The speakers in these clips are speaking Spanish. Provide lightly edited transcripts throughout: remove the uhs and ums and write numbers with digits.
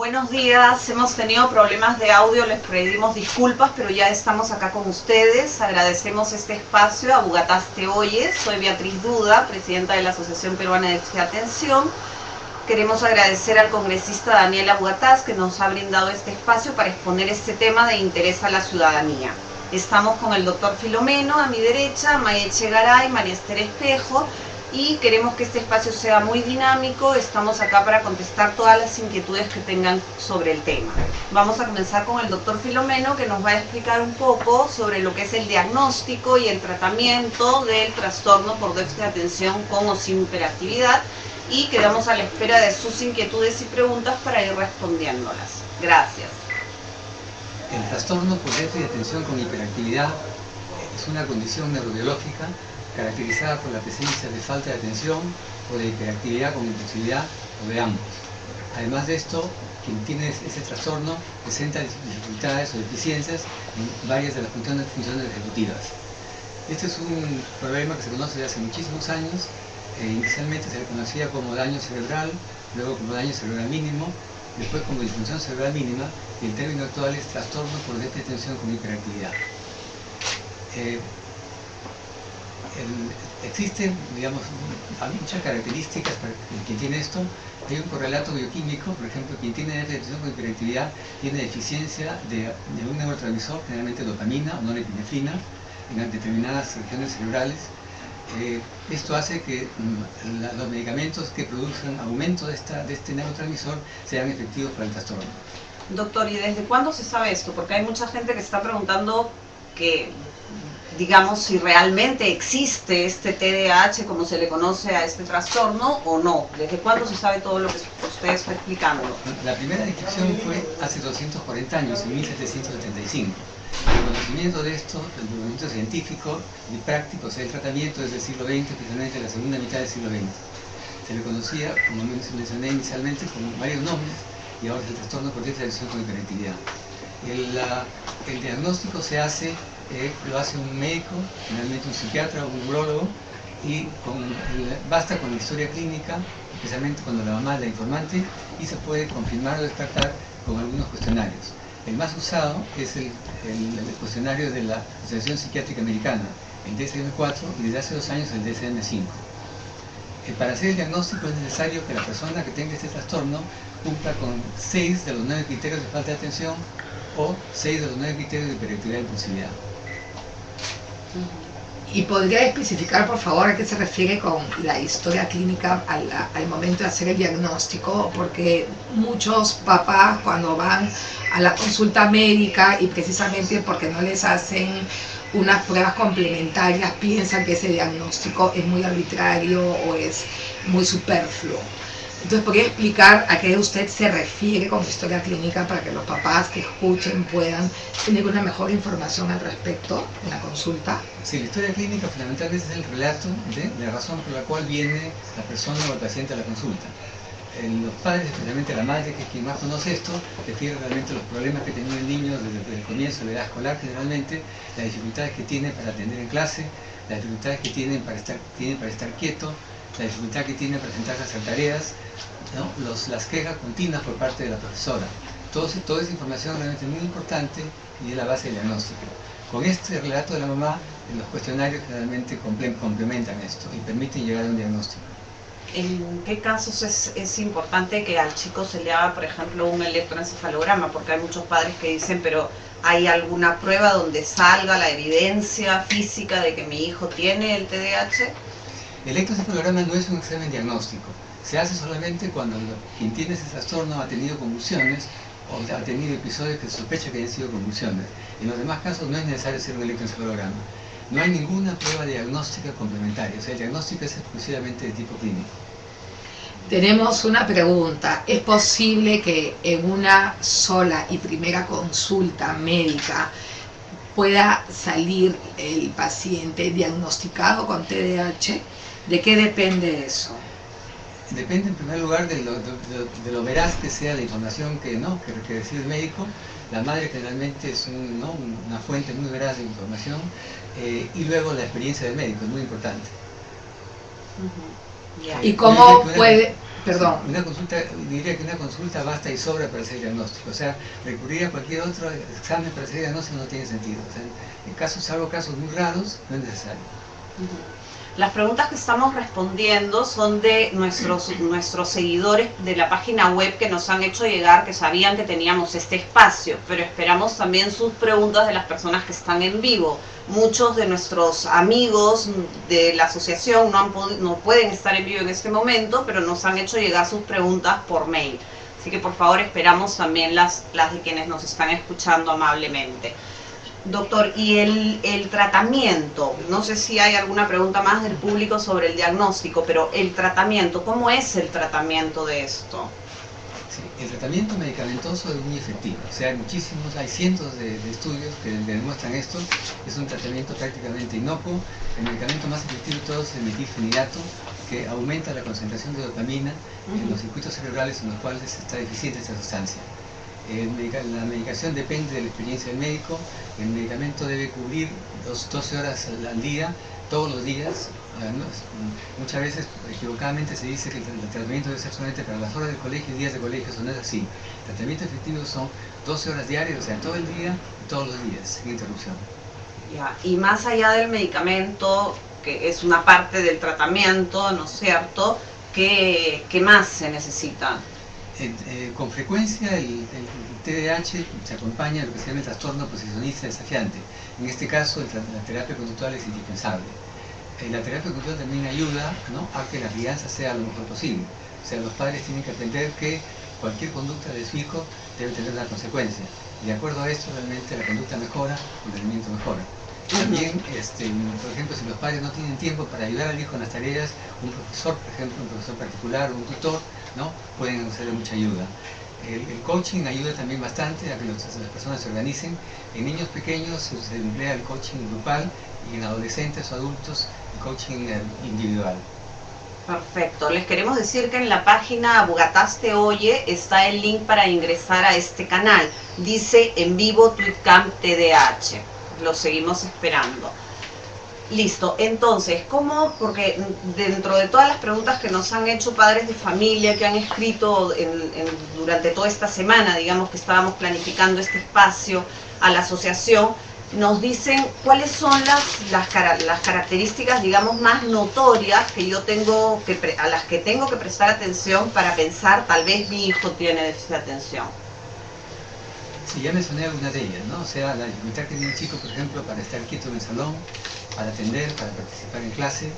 Buenos días, hemos tenido problemas de audio, les pedimos disculpas, pero ya estamos acá con ustedes. Agradecemos este espacio a Bugatás Te Oye. Soy Beatriz Duda, presidenta de la Asociación Peruana de Atención. Queremos agradecer al congresista Daniela Bugatás que nos ha brindado este espacio para exponer este tema de interés a la ciudadanía. Estamos con el doctor Filomeno a mi derecha, Maya Echegaray, María Esther Espejo, y queremos que este espacio sea muy dinámico. Estamos acá para contestar todas las inquietudes que tengan sobre el tema. Vamos a comenzar con el doctor Filomeno, que nos va a explicar un poco sobre lo que es el diagnóstico y el tratamiento del trastorno por déficit de atención con o sin hiperactividad, y quedamos a la espera de sus inquietudes y preguntas para ir respondiéndolas. Gracias. El trastorno por déficit de atención con hiperactividad es una condición neurobiológica caracterizada por la presencia de falta de atención o de hiperactividad con impulsividad o de ambos. Además de esto, quien tiene ese trastorno presenta dificultades o deficiencias en varias de las funciones ejecutivas. Este es un problema que se conoce desde hace muchísimos años. Inicialmente se le conocía como daño cerebral, luego como daño cerebral mínimo, después como disfunción cerebral mínima, y el término actual es trastorno por déficit de atención con hiperactividad. Existen, digamos, muchas características para quien tiene esto. Hay un correlato bioquímico. Por ejemplo, quien tiene déficit de atención con hiperactividad tiene deficiencia de un neurotransmisor, generalmente dopamina o norepinefrina, en determinadas regiones cerebrales. Esto hace que los medicamentos que producen aumento de este neurotransmisor sean efectivos para el trastorno. Doctor, ¿y desde cuándo se sabe esto? Porque hay mucha gente que está preguntando que, digamos, si realmente existe este TDAH, como se le conoce a este trastorno, o no. ¿Desde cuándo se sabe todo lo que usted está explicando? La primera descripción fue hace 240 años, en 1775. El conocimiento de esto, el conocimiento científico y práctico, o sea, el tratamiento desde el siglo XX, especialmente la segunda mitad del siglo XX. Se le conocía, como mencioné inicialmente, con varios nombres, y ahora es el trastorno por déficit de atención con hiperactividad. El diagnóstico se hace, lo hace un médico, generalmente un psiquiatra o un neurólogo, y basta con la historia clínica, especialmente cuando la mamá es la informante, y se puede confirmar o descartar con algunos cuestionarios. El más usado es el cuestionario de la Asociación Psiquiátrica Americana, el DSM-4, y desde hace 2 años el DSM-5. Para hacer el diagnóstico es necesario que la persona que tenga este trastorno cumpla con 6 de los 9 criterios de falta de atención o 6 de los 9 criterios de hiperactividad e impulsividad. ¿Y podría especificar, por favor, a qué se refiere con la historia clínica al momento de hacer el diagnóstico? Porque muchos papás, cuando van a la consulta médica y precisamente porque no les hacen unas pruebas complementarias, piensan que ese diagnóstico es muy arbitrario o es muy superfluo. Entonces, ¿podría explicar a qué usted se refiere con historia clínica para que los papás que escuchen puedan tener una mejor información al respecto en la consulta? Sí, la historia clínica fundamentalmente es el relato de la razón por la cual viene la persona o el paciente a la consulta. Los padres, especialmente la madre, que es quien más conoce esto, refiere realmente los problemas que tenía el niño desde el comienzo de la edad escolar, generalmente, las dificultades que tiene para atender en clase, las dificultades que tiene para estar quieto, la dificultad que tiene para sentarse a hacer tareas, ¿no? Las quejas continuas por parte de la profesora. Toda esa información realmente muy importante y es la base del diagnóstico. Con este relato de la mamá, los cuestionarios generalmente complementan esto y permiten llegar a un diagnóstico. ¿En qué casos es importante que al chico se le haga, por ejemplo, un electroencefalograma? Porque hay muchos padres que dicen, pero ¿hay alguna prueba donde salga la evidencia física de que mi hijo tiene el TDAH? El electroencefalograma no es un examen diagnóstico. Se hace solamente cuando quien tiene ese trastorno ha tenido convulsiones o ha tenido episodios que se sospecha que hayan sido convulsiones. En los demás casos no es necesario hacer un electroencefalograma. No hay ninguna prueba diagnóstica complementaria, o sea, el diagnóstico es exclusivamente de tipo clínico. Tenemos una pregunta. ¿Es posible que en una sola y primera consulta médica pueda salir el paciente diagnosticado con TDAH? ¿De qué depende eso? Depende en primer lugar de lo veraz que sea la información que recibe el médico. La madre generalmente es una fuente muy veraz de información, y luego la experiencia del médico es muy importante. Yeah. ¿Y cómo puede, Perdón. Sí, una consulta, diría que una consulta basta y sobra para hacer diagnóstico. O sea, recurrir a cualquier otro examen para hacer diagnóstico no tiene sentido. O sea, en casos, salvo casos muy raros, no es necesario. Las preguntas que estamos respondiendo son de nuestros seguidores de la página web que nos han hecho llegar, que sabían que teníamos este espacio, pero esperamos también sus preguntas de las personas que están en vivo. Muchos de nuestros amigos de la asociación no pueden estar en vivo en este momento, pero nos han hecho llegar sus preguntas por mail. Así que por favor esperamos también las de quienes nos están escuchando amablemente. Doctor, ¿y el tratamiento? No sé si hay alguna pregunta más del público sobre el diagnóstico, pero el tratamiento, ¿cómo es el tratamiento de esto? Sí, el tratamiento medicamentoso es muy efectivo. O sea, hay cientos de estudios que demuestran esto. Es un tratamiento prácticamente inocuo. El medicamento más efectivo de todos es el metilfenidato, que aumenta la concentración de dopamina en los circuitos cerebrales en los cuales está deficiente esta sustancia. La medicación depende de la experiencia del médico. El medicamento debe cubrir 12 horas al día, todos los días. Muchas veces equivocadamente se dice que el tratamiento debe ser solamente para las horas del colegio y días de colegio. Eso no es así. El tratamiento efectivo son 12 horas diarias, o sea, todo el día y todos los días, sin interrupción. Ya. Y más allá del medicamento, que es una parte del tratamiento, ¿no es cierto?, ¿qué más se necesita? Con frecuencia el TDAH se acompaña de lo que se llama el trastorno posicionista desafiante. En este caso la terapia conductual es indispensable. La terapia conductual también ayuda, ¿no?, a que la crianza sea lo mejor posible. O sea, los padres tienen que aprender que cualquier conducta de su hijo debe tener una consecuencia. Y de acuerdo a esto realmente la conducta mejora, el rendimiento mejora. También, por ejemplo, si los padres no tienen tiempo para ayudar al hijo en las tareas, un profesor, por ejemplo, un profesor particular o un tutor, ¿no?, pueden hacerle mucha ayuda. El coaching ayuda también bastante a que las personas se organicen. En niños pequeños se emplea el coaching grupal y en adolescentes o adultos el coaching individual. Perfecto. Les queremos decir que en la página Bogataste Oye está el link para ingresar a este canal. Dice en vivo Tweetcamp TDAH. Lo seguimos esperando. Listo, entonces, ¿cómo? Porque dentro de todas las preguntas que nos han hecho padres de familia, que han escrito durante toda esta semana, digamos que estábamos planificando este espacio a la asociación, nos dicen cuáles son las características, digamos, más notorias que yo tengo a las que tengo que prestar atención para pensar, tal vez mi hijo tiene déficit de atención. Sí, ya mencioné algunas de ellas, ¿no? O sea, la dificultad que tiene un chico, por ejemplo, para estar quieto en el salón, para atender, para participar en clase.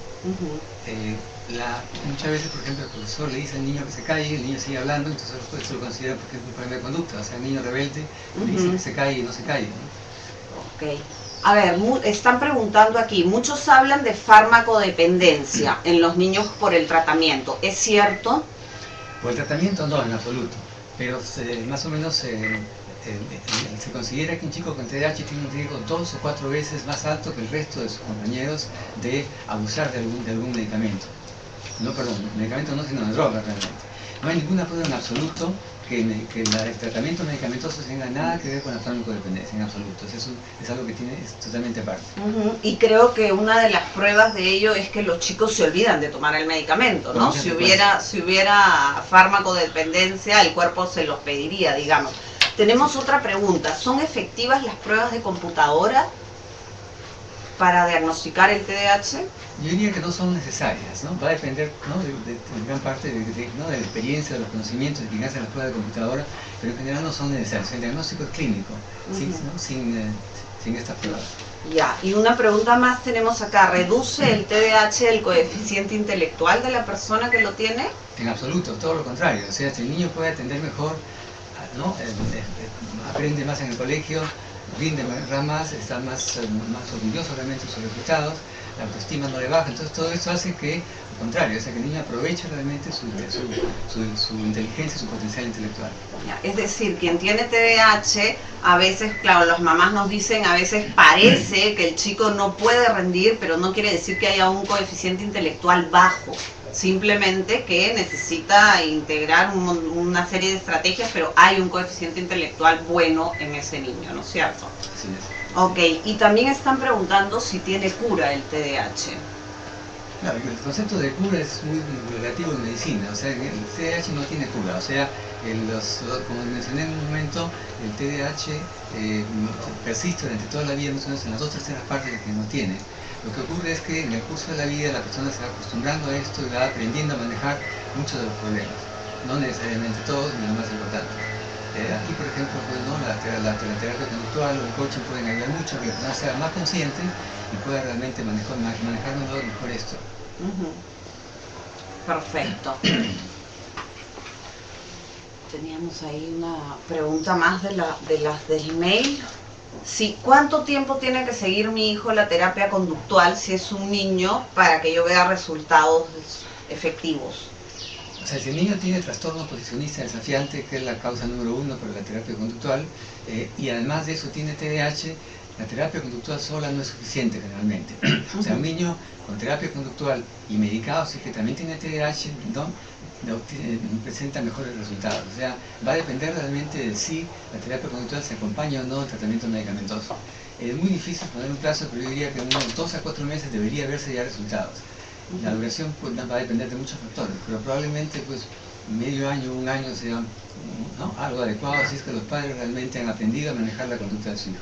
Muchas veces, por ejemplo, el profesor le dice al niño que se calle, el niño sigue hablando, entonces eso lo considera porque es un problema de conducta. O sea, el niño rebelde le dice que se calle y no se calle, ¿no? Ok. A ver, están preguntando aquí, muchos hablan de farmacodependencia en los niños por el tratamiento. ¿Es cierto? Por el tratamiento no, en absoluto. Pero más o menos se considera que un chico con TDAH tiene un riesgo 2 o 4 veces más alto que el resto de sus compañeros de abusar de algún medicamento. No, perdón, medicamento no, sino de droga realmente. No hay ninguna prueba en absoluto que el tratamiento medicamentoso tenga nada que ver con la farmacodependencia, en absoluto. Eso es algo que es totalmente aparte. Y creo que una de las pruebas de ello es que los chicos se olvidan de tomar el medicamento, ¿no? Si hubiera farmacodependencia, el cuerpo se los pediría, digamos. Tenemos otra pregunta. ¿Son efectivas las pruebas de computadora para diagnosticar el TDAH? Yo diría que no son necesarias, ¿no? Va a depender, ¿no?, en gran parte ¿no?, de la experiencia, de los conocimientos de quien hace las pruebas de computadora, pero en general no son necesarias. El diagnóstico es clínico, sin estas pruebas. Ya, y una pregunta más tenemos acá. ¿Reduce el TDAH el coeficiente intelectual de la persona que lo tiene? En absoluto, todo lo contrario. O sea, si el niño puede atender mejor, ¿no?, aprende más en el colegio, rinde más, está más orgulloso realmente de sus resultados, la autoestima no le baja, entonces todo esto hace que, al contrario, que el niño aproveche realmente su inteligencia y su potencial intelectual. Es decir, quien tiene TDAH, a veces, claro, las mamás nos dicen, a veces parece que el chico no puede rendir, pero no quiere decir que haya un coeficiente intelectual bajo. Simplemente que necesita integrar una serie de estrategias, pero hay un coeficiente intelectual bueno en ese niño, ¿no es cierto? Así es. Ok, y también están preguntando si tiene cura el TDAH. Claro, el concepto de cura es muy relativo en medicina, o sea, el TDAH no tiene cura, o sea, como mencioné en un momento, el TDAH persiste durante toda la vida, más o menos en las 2/3 partes que no tiene. Lo que ocurre es que en el curso de la vida la persona se va acostumbrando a esto y va aprendiendo a manejar muchos de los problemas, no necesariamente todos, ni lo más importante. Aquí, por ejemplo, pues, ¿no? la terapia conductual o el coaching pueden ayudar mucho a que la persona sea más consciente y pueda realmente manejar mejor esto. Perfecto. Teníamos ahí una pregunta más de las del mail. Sí, ¿cuánto tiempo tiene que seguir mi hijo la terapia conductual si es un niño para que yo vea resultados efectivos? O sea, si el niño tiene trastorno posicionista desafiante, que es la causa número 1 para la terapia conductual, y además de eso tiene TDAH, la terapia conductual sola no es suficiente generalmente. O sea, un niño con terapia conductual y medicado, si que también tiene TDAH, no presenta mejores resultados. O sea, va a depender realmente de si la terapia conductual se acompaña o no del tratamiento medicamentoso. Es muy difícil poner un plazo, pero yo diría que en unos 2 a 4 meses debería verse ya resultados. La duración pues, va a depender de muchos factores, pero probablemente pues medio año, un año sea, ¿no?, algo adecuado si es que los padres realmente han aprendido a manejar la conducta de su hijo.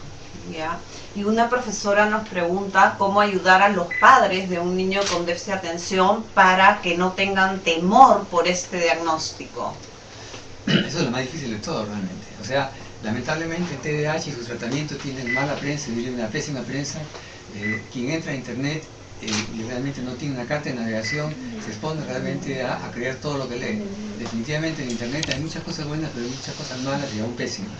Ya. Y una profesora nos pregunta cómo ayudar a los padres de un niño con déficit de atención para que no tengan temor por este diagnóstico. Eso es lo más difícil de todo realmente. O sea, lamentablemente el TDAH y sus tratamientos tienen mala prensa, diría una pésima prensa. Quien entra a internet y realmente no tiene una carta de navegación, se expone realmente a creer todo lo que lee. Definitivamente en internet hay muchas cosas buenas, pero hay muchas cosas malas y aún pésimas.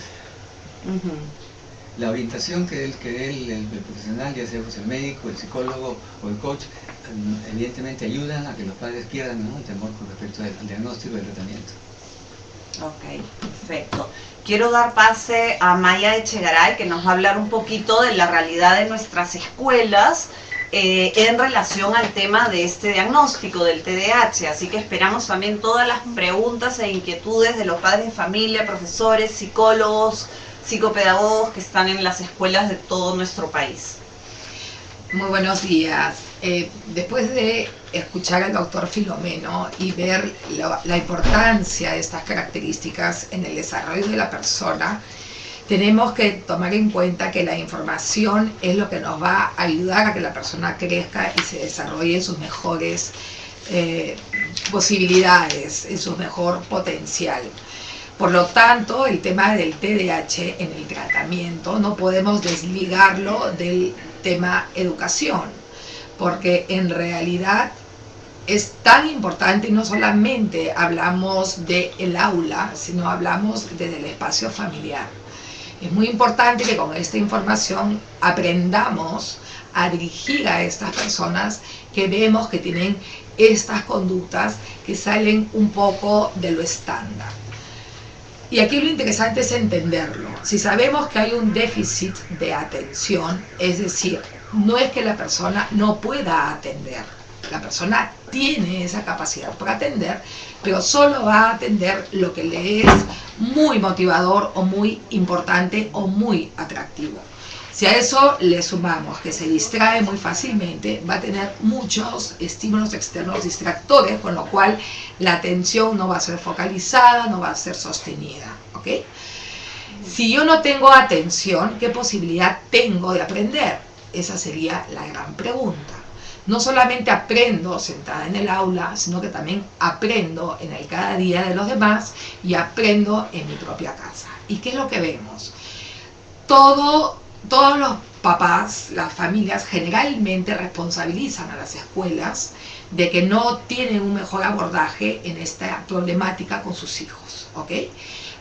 La orientación que dé el profesional, ya sea pues el médico, el psicólogo o el coach, evidentemente ayudan a que los padres pierdan, ¿no?, el temor con respecto al diagnóstico y al tratamiento. Ok, perfecto. Quiero dar pase a Maya Echegaray, que nos va a hablar un poquito de la realidad de nuestras escuelas en relación al tema de este diagnóstico del TDAH. Así que esperamos también todas las preguntas e inquietudes de los padres de familia, profesores, psicólogos, psicopedagogos que están en las escuelas de todo nuestro país. Muy buenos días. Después de escuchar al doctor Filomeno y ver la importancia de estas características en el desarrollo de la persona, tenemos que tomar en cuenta que la información es lo que nos va a ayudar a que la persona crezca y se desarrolle en sus mejores posibilidades, en su mejor potencial. Por lo tanto, el tema del TDAH en el tratamiento no podemos desligarlo del tema educación, porque en realidad es tan importante y no solamente hablamos del aula, sino hablamos desde el espacio familiar. Es muy importante que con esta información aprendamos a dirigir a estas personas que vemos que tienen estas conductas que salen un poco de lo estándar. Y aquí lo interesante es entenderlo. Si sabemos que hay un déficit de atención, es decir, no es que la persona no pueda atender, la persona tiene esa capacidad para atender, pero solo va a atender lo que le es muy motivador o muy importante o muy atractivo. Si a eso le sumamos que se distrae muy fácilmente, va a tener muchos estímulos externos distractores, con lo cual la atención no va a ser focalizada, no va a ser sostenida, ¿ok? Si yo no tengo atención, ¿qué posibilidad tengo de aprender? Esa sería la gran pregunta. No solamente aprendo sentada en el aula, sino que también aprendo en el cada día de los demás y aprendo en mi propia casa. ¿Y qué es lo que vemos? Todos los papás, las familias generalmente responsabilizan a las escuelas de que no tienen un mejor abordaje en esta problemática con sus hijos, ¿ok?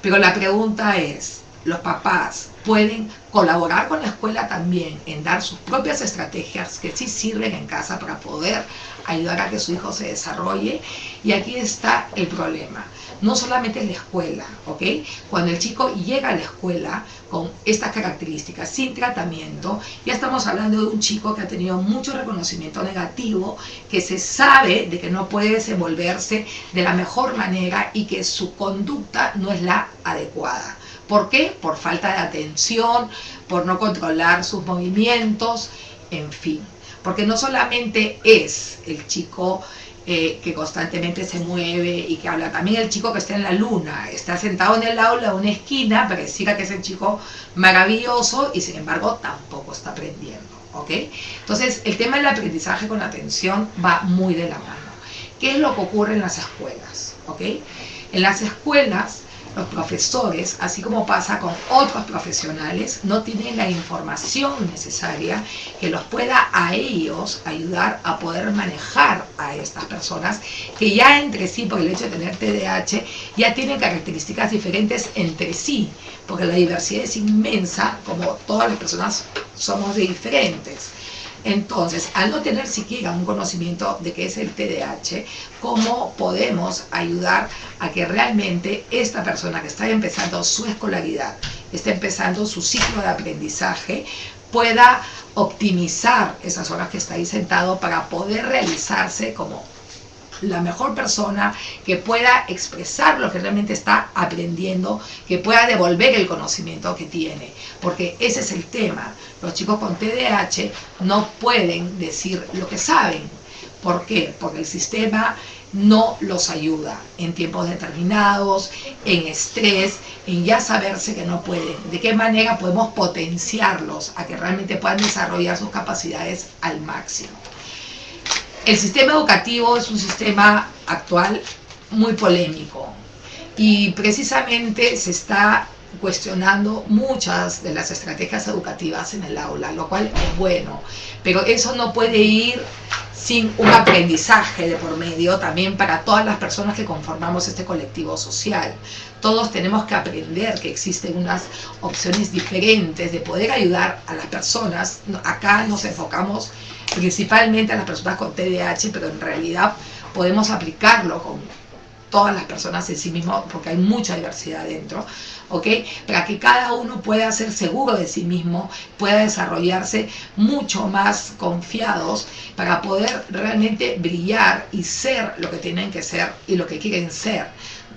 Pero la pregunta es, ¿los papás pueden colaborar con la escuela también en dar sus propias estrategias que sí sirven en casa para poder ayudar a que su hijo se desarrolle? Y aquí está el problema. No solamente en la escuela, ¿ok? Cuando el chico llega a la escuela con estas características, sin tratamiento, ya estamos hablando de un chico que ha tenido mucho reconocimiento negativo, que se sabe de que no puede desenvolverse de la mejor manera y que su conducta no es la adecuada. ¿Por qué? Por falta de atención, por no controlar sus movimientos, en fin. porque no solamente es el chico que constantemente se mueve y que habla, también el chico que está en la luna, está sentado en el aula en una esquina, pareciera que es el chico maravilloso y sin embargo tampoco está aprendiendo, ¿ok? Entonces el tema del aprendizaje con atención va muy de la mano. ¿Qué es lo que ocurre en las escuelas? ¿Ok? En las escuelas los profesores, así como pasa con otros profesionales, no tienen la información necesaria que los pueda a ellos ayudar a poder manejar a estas personas que ya entre sí, por el hecho de tener TDAH, ya tienen características diferentes entre sí, porque la diversidad es inmensa, como todas las personas somos diferentes. Entonces, al no tener siquiera un conocimiento de qué es el TDAH, ¿cómo podemos ayudar a que realmente esta persona que está empezando su escolaridad, está empezando su ciclo de aprendizaje, pueda optimizar esas horas que está ahí sentado para poder realizarse como la mejor persona, que pueda expresar lo que realmente está aprendiendo, que pueda devolver el conocimiento que tiene? Porque ese es el tema. Los chicos con TDAH no pueden decir lo que saben. ¿Por qué? Porque el sistema no los ayuda en tiempos determinados, en estrés, en ya saberse que no pueden. ¿De qué manera podemos potenciarlos a que realmente puedan desarrollar sus capacidades al máximo? El sistema educativo es un sistema actual muy polémico y precisamente se está cuestionando muchas de las estrategias educativas en el aula, lo cual es bueno, pero eso no puede ir sin un aprendizaje de por medio también para todas las personas que conformamos este colectivo social. Todos tenemos que aprender que existen unas opciones diferentes de poder ayudar a las personas. Acá nos enfocamos principalmente a las personas con TDAH, pero en realidad podemos aplicarlo con todas las personas en sí mismo, porque hay mucha diversidad dentro, ¿ok? Para que cada uno pueda ser seguro de sí mismo, pueda desarrollarse mucho más confiados para poder realmente brillar y ser lo que tienen que ser y lo que quieren ser.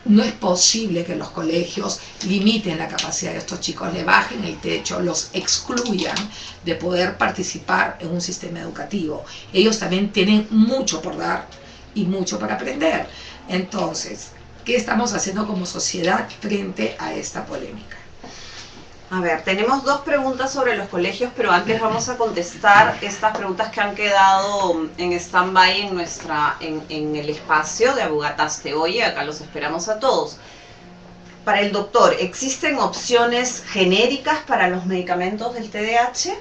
No es posible que los colegios limiten la capacidad de estos chicos, le bajen el techo, los excluyan de poder participar en un sistema educativo. Ellos también tienen mucho por dar y mucho para aprender. Entonces, ¿qué estamos haciendo como sociedad frente a esta polémica? A ver, tenemos dos preguntas sobre los colegios, pero antes vamos a contestar estas preguntas que han quedado en stand-by en el espacio de Abugataste Hoy. Acá los esperamos a todos. Para el doctor, ¿existen opciones genéricas para los medicamentos del TDAH?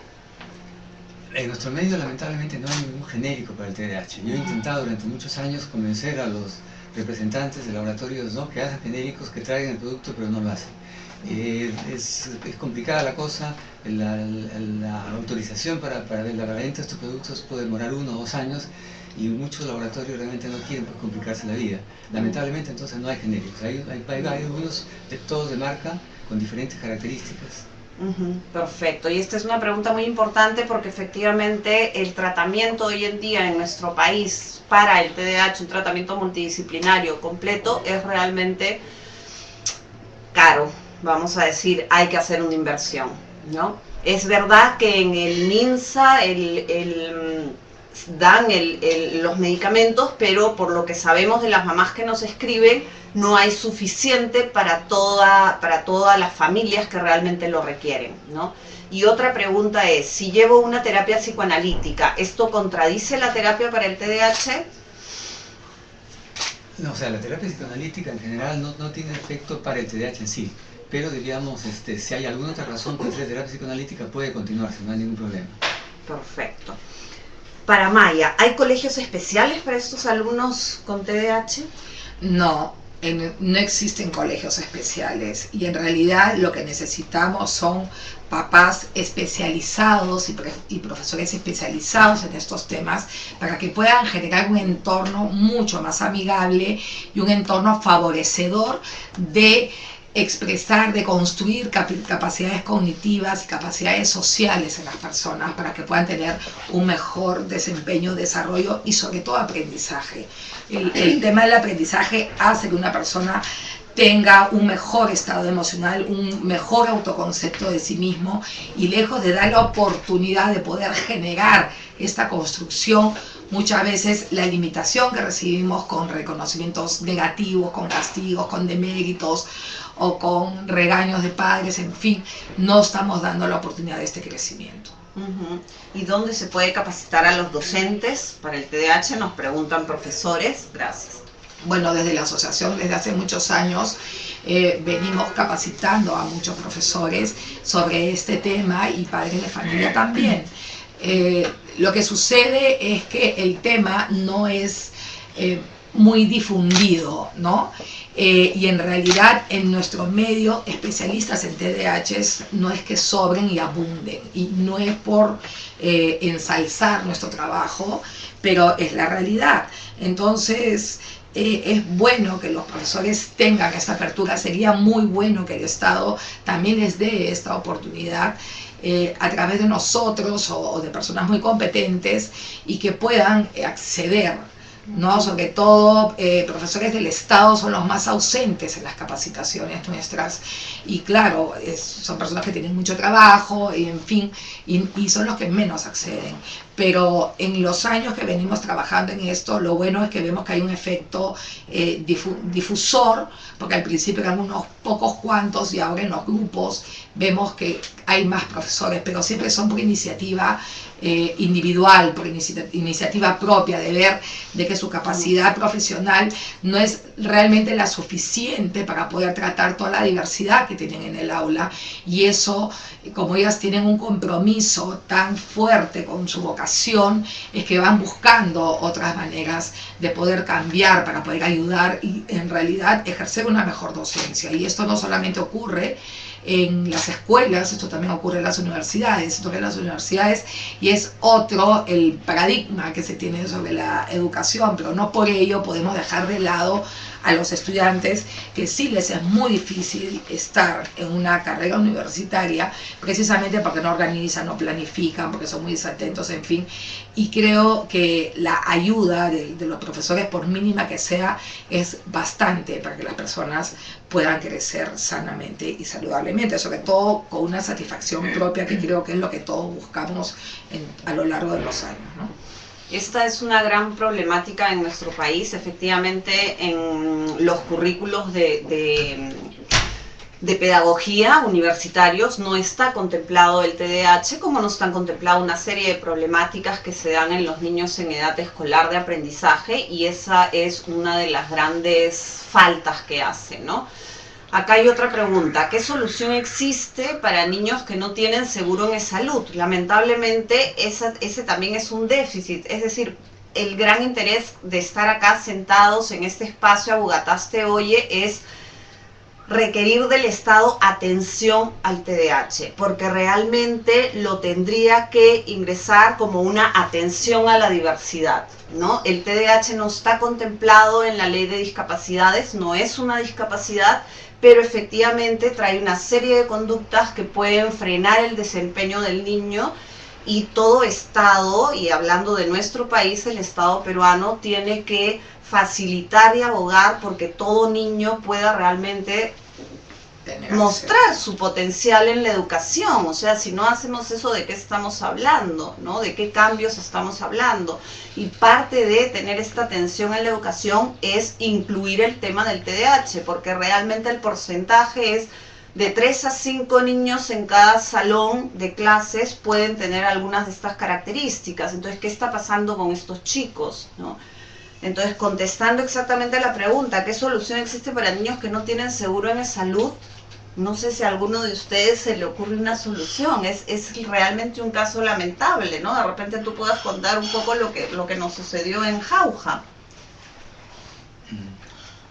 En nuestro medio lamentablemente no hay ningún genérico para el TDAH. Yo he intentado durante muchos años convencer a los representantes de laboratorios, ¿no?, que hacen genéricos, que traigan el producto, pero no lo hacen. Es complicada la cosa, la autorización para la venta de estos productos puede demorar 1 o 2 años y muchos laboratorios realmente no quieren complicarse la vida. Lamentablemente entonces no hay genéricos, hay algunos todos de marca con diferentes características. Perfecto, y esta es una pregunta muy importante porque efectivamente el tratamiento hoy en día en nuestro país para el TDAH, un tratamiento multidisciplinario completo, es realmente caro. Vamos a decir, hay que hacer una inversión, ¿no? Es verdad que en el MINSA dan los medicamentos, pero por lo que sabemos de las mamás que nos escriben, no hay suficiente para todas las familias que realmente lo requieren, ¿no? Y otra pregunta es, si llevo una terapia psicoanalítica, ¿esto contradice la terapia para el TDAH? No, o sea, la terapia psicoanalítica en general no tiene efecto para el TDAH en sí. Pero diríamos, si hay alguna otra razón para hacer terapia psicoanalítica, puede continuarse, no hay ningún problema. Perfecto. Para Maya, ¿hay colegios especiales para estos alumnos con TDAH? No, no existen colegios especiales y en realidad lo que necesitamos son papás especializados y profesores especializados en estos temas para que puedan generar un entorno mucho más amigable y un entorno favorecedor de expresar, de construir capacidades cognitivas y capacidades sociales en las personas para que puedan tener un mejor desempeño, desarrollo y sobre todo aprendizaje. El tema del aprendizaje hace que una persona tenga un mejor estado emocional, un mejor autoconcepto de sí mismo, y lejos de dar la oportunidad de poder generar esta construcción, muchas veces la limitación que recibimos con reconocimientos negativos, con castigos, con deméritos o con regaños de padres, en fin, no estamos dando la oportunidad de este crecimiento. ¿Y dónde se puede capacitar a los docentes para el TDAH? Nos preguntan profesores. Gracias. Bueno, desde la asociación, desde hace muchos años, venimos capacitando a muchos profesores sobre este tema y padres de familia también. Lo que sucede es que el tema no es muy difundido, ¿no? Y en realidad en nuestro medio especialistas en TDAH no es que sobren y abunden, y no es por ensalzar nuestro trabajo, pero es la realidad. Entonces es bueno que los profesores tengan esta apertura, sería muy bueno que el Estado también les dé esta oportunidad a través de nosotros o de personas muy competentes, y que puedan acceder, ¿no? Sobre todo profesores del Estado son los más ausentes en las capacitaciones nuestras, y claro, son personas que tienen mucho trabajo y en fin, y son los que menos acceden. Pero en los años que venimos trabajando en esto, lo bueno es que vemos que hay un efecto difusor, porque al principio eran unos pocos cuantos y ahora en los grupos vemos que hay más profesores, pero siempre son por iniciativa individual, por iniciativa propia, de ver de que su capacidad profesional no es realmente la suficiente para poder tratar toda la diversidad que tienen en el aula, y eso, como ellas tienen un compromiso tan fuerte con su vocación, es que van buscando otras maneras de poder cambiar para poder ayudar y en realidad ejercer una mejor docencia. Y esto no solamente ocurre en las escuelas, esto también ocurre en las universidades, y es otro el paradigma que se tiene sobre la educación, pero no por ello podemos dejar de lado a los estudiantes, que sí les es muy difícil estar en una carrera universitaria, precisamente porque no organizan, no planifican, porque son muy desatentos, en fin, y creo que la ayuda de los profesores, por mínima que sea, es bastante para que las personas puedan crecer sanamente y saludablemente, sobre todo con una satisfacción propia, que creo que es lo que todos buscamos a lo largo de los años, ¿no? Esta es una gran problemática en nuestro país. Efectivamente, en los currículos de pedagogía universitarios no está contemplado el TDAH, como no están contempladas una serie de problemáticas que se dan en los niños en edad escolar de aprendizaje, y esa es una de las grandes faltas que hace, ¿no? Acá hay otra pregunta: ¿qué solución existe para niños que no tienen seguro en salud? Lamentablemente ese también es un déficit, es decir, el gran interés de estar acá sentados en este espacio Abugatás Oye es requerir del Estado atención al TDAH, porque realmente lo tendría que ingresar como una atención a la diversidad, ¿no? El TDAH no está contemplado en la ley de discapacidades, no es una discapacidad, pero efectivamente trae una serie de conductas que pueden frenar el desempeño del niño, y todo Estado, y hablando de nuestro país, el Estado peruano tiene que facilitar y abogar porque todo niño pueda realmente mostrar su potencial en la educación. O sea, si no hacemos eso, ¿de qué estamos hablando? ¿No? ¿De qué cambios estamos hablando? Y parte de tener esta atención en la educación es incluir el tema del TDAH, porque realmente el porcentaje es de 3 a 5 niños en cada salón de clases pueden tener algunas de estas características. Entonces, ¿qué está pasando con estos chicos, ¿no? Entonces, contestando exactamente a la pregunta, ¿qué solución existe para niños que no tienen seguro en salud? No sé si a alguno de ustedes se le ocurre una solución. Es realmente un caso lamentable, ¿no? De repente tú puedas contar un poco lo que nos sucedió en Jauja.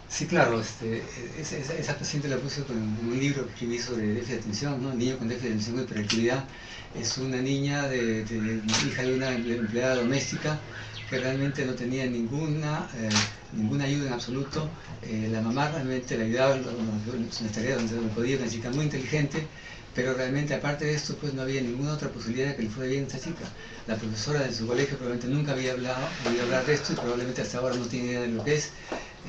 Sí, claro, esa paciente la puse con un libro que escribí sobre déficit de atención, ¿no? Niño con déficit de atención y hiperactividad. Es una niña hija de una empleada doméstica que realmente no tenía ninguna ayuda en absoluto. La mamá realmente la ayudaba en sus tareas donde podía, una chica muy inteligente, pero realmente aparte de esto pues no había ninguna otra posibilidad de que le fuera bien a esta chica. La profesora de su colegio probablemente nunca había hablado de esto, y probablemente hasta ahora no tiene idea de lo que es.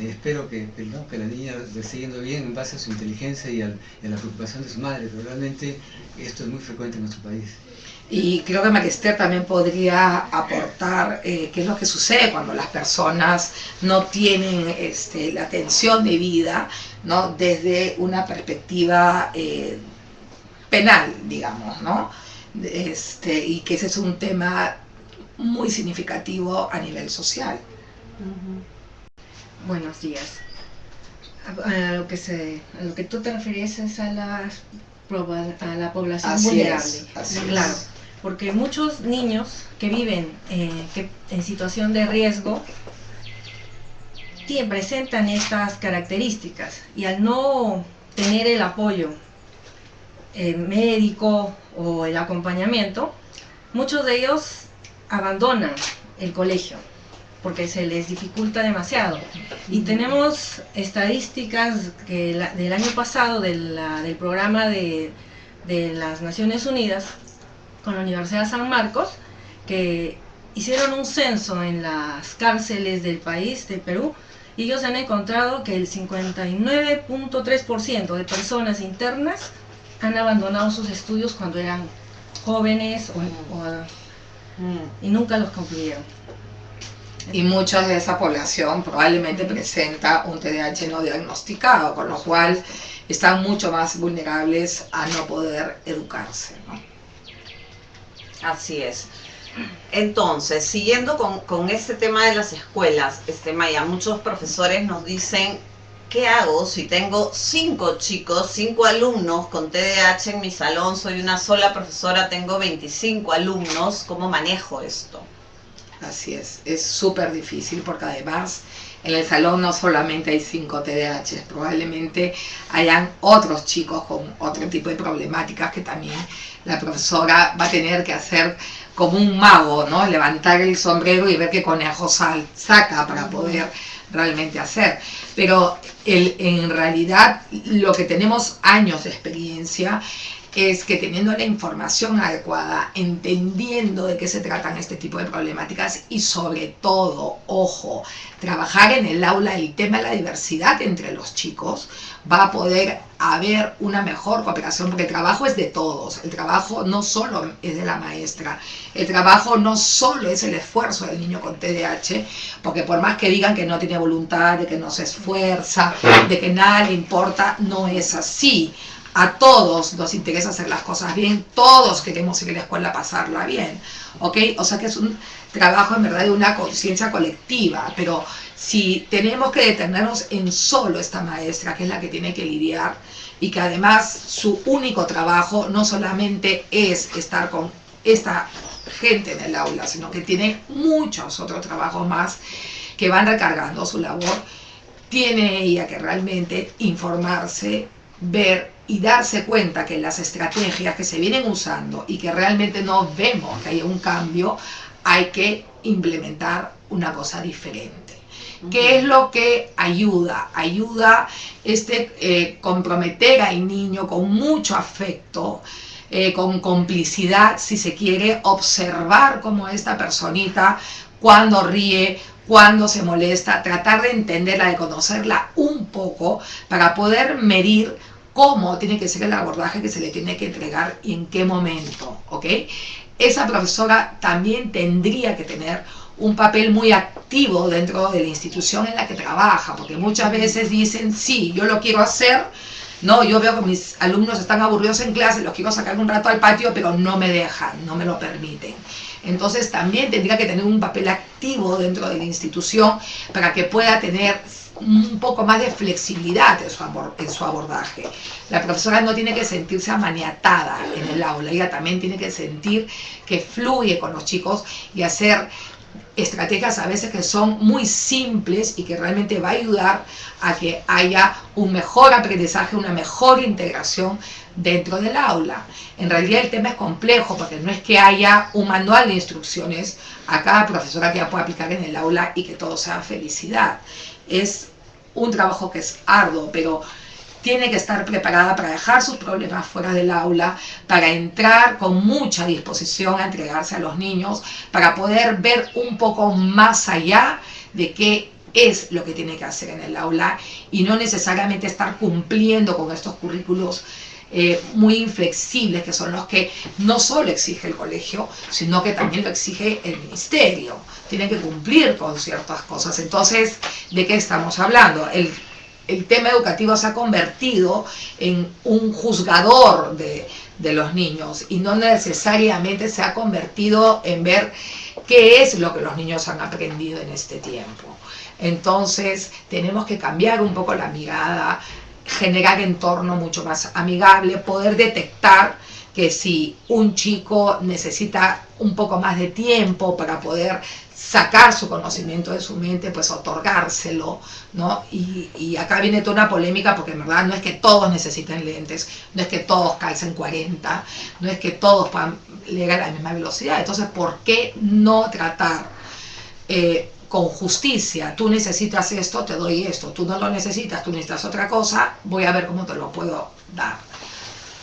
espero que la niña le esté yendo bien en base a su inteligencia y a la preocupación de su madre, pero realmente esto es muy frecuente en nuestro país. Y creo que Marister también podría aportar qué es lo que sucede cuando las personas no tienen la atención debida, ¿no? Desde una perspectiva penal, digamos, ¿no? Y que ese es un tema muy significativo a nivel social. Buenos días. A lo que tú te refieres es a la población Así vulnerable. Así claro, es. porque muchos niños que viven en situación de riesgo presentan estas características, y al no tener el apoyo médico o el acompañamiento, muchos de ellos abandonan el colegio porque se les dificulta demasiado. Y tenemos estadísticas del año pasado del programa de las Naciones Unidas con la Universidad de San Marcos, que hicieron un censo en las cárceles del país, del Perú, y ellos han encontrado que el 59.3% de personas internas han abandonado sus estudios cuando eran jóvenes y nunca los concluyeron. Y mucha de esa población probablemente presenta un TDAH no diagnosticado, con lo cual están mucho más vulnerables a no poder educarse, ¿no? Así es. Entonces, siguiendo con este tema de las escuelas, Maya, muchos profesores nos dicen, ¿qué hago si tengo 5 chicos, 5 alumnos con TDAH en mi salón? Soy una sola profesora, tengo 25 alumnos, ¿cómo manejo esto? Así es súper difícil, porque además en el salón no solamente hay 5 TDAH, probablemente hayan otros chicos con otro tipo de problemáticas que también la profesora va a tener que hacer como un mago, ¿no? Levantar el sombrero y ver qué conejo saca para poder realmente hacer. Pero en realidad lo que tenemos años de experiencia es que teniendo la información adecuada, entendiendo de qué se tratan este tipo de problemáticas y sobre todo, ojo, trabajar en el aula el tema de la diversidad entre los chicos, va a poder haber una mejor cooperación, porque el trabajo es de todos, el trabajo no solo es de la maestra, el trabajo no solo es el esfuerzo del niño con TDAH, porque por más que digan que no tiene voluntad, de que no se esfuerza, de que nada le importa, no es así. A todos nos interesa hacer las cosas bien, todos queremos ir a la escuela a pasarla bien, ¿ok? O sea que es un trabajo en verdad de una conciencia colectiva, pero si tenemos que detenernos en solo esta maestra, que es la que tiene que lidiar, y que además su único trabajo no solamente es estar con esta gente en el aula, sino que tiene muchos otros trabajos más que van recargando su labor, tiene ella que realmente informarse, ver y darse cuenta que las estrategias que se vienen usando y que realmente no vemos que haya un cambio, hay que implementar una cosa diferente. ¿Qué es lo que ayuda? Ayuda comprometer al niño con mucho afecto, con complicidad, si se quiere, observar cómo esta personita, cuando ríe, cuando se molesta, tratar de entenderla, de conocerla un poco para poder medir cómo tiene que ser el abordaje que se le tiene que entregar y en qué momento, ¿ok? Esa profesora también tendría que tener un papel muy activo dentro de la institución en la que trabaja, porque muchas veces dicen, sí, yo lo quiero hacer, no, yo veo que mis alumnos están aburridos en clase, los quiero sacar un rato al patio, pero no me dejan, no me lo permiten. Entonces también tendría que tener un papel activo dentro de la institución para que pueda tener un poco más de flexibilidad en su abordaje. La profesora no tiene que sentirse amaniatada en el aula, ella también tiene que sentir que fluye con los chicos y hacer estrategias a veces que son muy simples y que realmente va a ayudar a que haya un mejor aprendizaje, una mejor integración dentro del aula. En realidad el tema es complejo porque no es que haya un manual de instrucciones a cada profesora que ya pueda aplicar en el aula y que todo sea felicidad. Es un trabajo que es arduo, pero tiene que estar preparada para dejar sus problemas fuera del aula, para entrar con mucha disposición a entregarse a los niños, para poder ver un poco más allá de qué es lo que tiene que hacer en el aula y no necesariamente estar cumpliendo con estos currículos muy inflexibles, que son los que no solo exige el colegio, sino que también lo exige el ministerio. Tienen que cumplir con ciertas cosas. Entonces, ¿de qué estamos hablando? El tema educativo se ha convertido en un juzgador de los niños y no necesariamente se ha convertido en ver qué es lo que los niños han aprendido en este tiempo. Entonces, tenemos que cambiar un poco la mirada, generar entorno mucho más amigable, poder detectar que si un chico necesita un poco más de tiempo para poder sacar su conocimiento de su mente, pues otorgárselo, ¿no? Y acá viene toda una polémica, porque en verdad no es que todos necesiten lentes, no es que todos calcen 40, no es que todos puedan leer a la misma velocidad. Entonces, ¿por qué no tratar con justicia? Tú necesitas esto, te doy esto. Tú no lo necesitas, tú necesitas otra cosa, voy a ver cómo te lo puedo dar.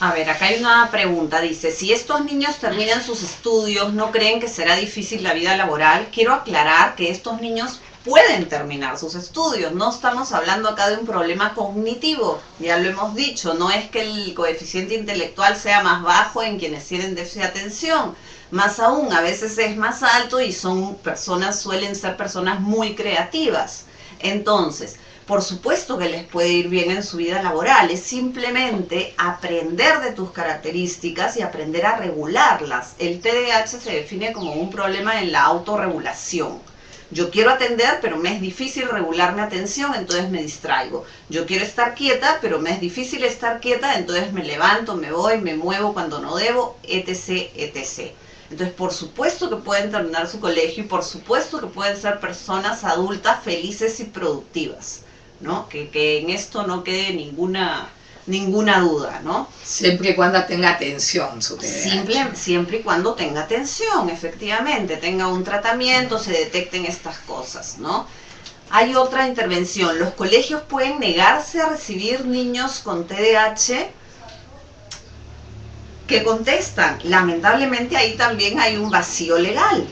A ver, acá hay una pregunta, dice, si estos niños terminan sus estudios, ¿no creen que será difícil la vida laboral? Quiero aclarar que estos niños pueden terminar sus estudios, no estamos hablando acá de un problema cognitivo, ya lo hemos dicho, no es que el coeficiente intelectual sea más bajo en quienes tienen déficit de atención, más aún, a veces es más alto y suelen ser personas muy creativas. Entonces, por supuesto que les puede ir bien en su vida laboral, es simplemente aprender de tus características y aprender a regularlas. El TDAH se define como un problema en la autorregulación. Yo quiero atender, pero me es difícil regular mi atención, entonces me distraigo. Yo quiero estar quieta, pero me es difícil estar quieta, entonces me levanto, me voy, me muevo cuando no debo, etc., etc. Entonces, por supuesto que pueden terminar su colegio y por supuesto que pueden ser personas adultas felices y productivas, ¿no? Que en esto no quede ninguna duda, ¿no? Siempre y cuando tenga atención su TDAH. Siempre y cuando tenga atención, efectivamente, tenga un tratamiento, se detecten estas cosas, ¿no? Hay otra intervención. ¿Los colegios pueden negarse a recibir niños con TDAH? Que contestan, lamentablemente ahí también hay un vacío legal,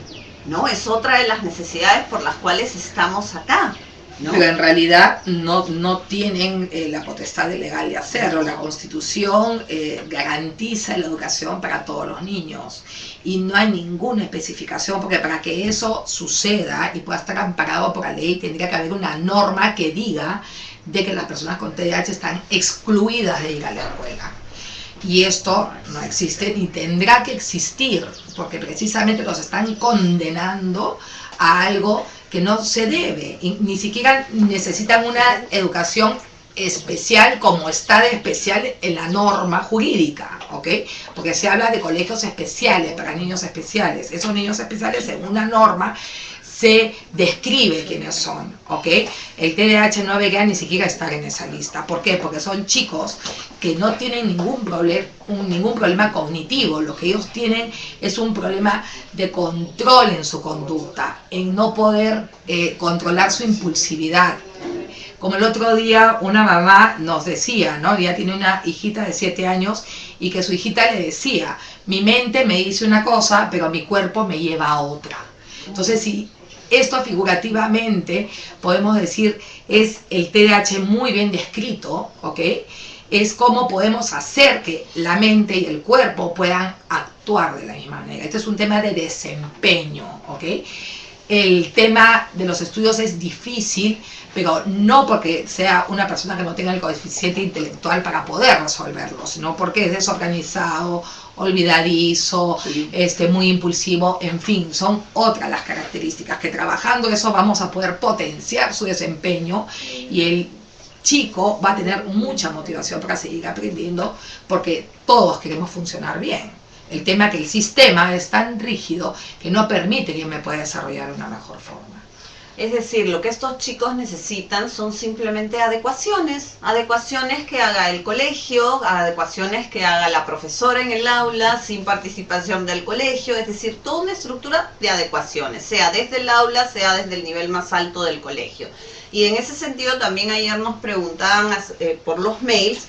¿no? Es otra de las necesidades por las cuales estamos acá, ¿no? Pero en realidad no tienen la potestad legal de hacerlo. La Constitución garantiza la educación para todos los niños y no hay ninguna especificación, porque para que eso suceda y pueda estar amparado por la ley tendría que haber una norma que diga de que las personas con TDAH están excluidas de ir a la escuela. Y esto no existe ni tendrá que existir, porque precisamente los están condenando a algo que no se debe, y ni siquiera necesitan una educación especial como está de especial en la norma jurídica, ¿ok? Porque se habla de colegios especiales para niños especiales. Esos niños especiales, según la norma, se describe quiénes son, ¿ok? El TDAH no debería ni siquiera estar en esa lista. ¿Por qué? Porque son chicos que no tienen ningún problema cognitivo. Lo que ellos tienen es un problema de control en su conducta, en no poder controlar su impulsividad. Como el otro día una mamá nos decía, ¿no? Ella tiene una hijita de 7 años y que su hijita le decía, mi mente me dice una cosa, pero mi cuerpo me lleva a otra. Entonces, si esto figurativamente podemos decir es el TDAH muy bien descrito, ¿ok? Es cómo podemos hacer que la mente y el cuerpo puedan actuar de la misma manera. Este es un tema de desempeño, ¿ok? El tema de los estudios es difícil, pero no porque sea una persona que no tenga el coeficiente intelectual para poder resolverlo, sino porque es desorganizado, olvidadizo, muy impulsivo, en fin, son otras las características que trabajando eso vamos a poder potenciar su desempeño y el chico va a tener mucha motivación para seguir aprendiendo porque todos queremos funcionar bien. El tema es que el sistema es tan rígido que no permite que me pueda desarrollar de una mejor forma. Es decir, lo que estos chicos necesitan son simplemente adecuaciones que haga el colegio, adecuaciones que haga la profesora en el aula, sin participación del colegio, es decir, toda una estructura de adecuaciones, sea desde el aula, sea desde el nivel más alto del colegio. Y en ese sentido también ayer nos preguntaban por los mails,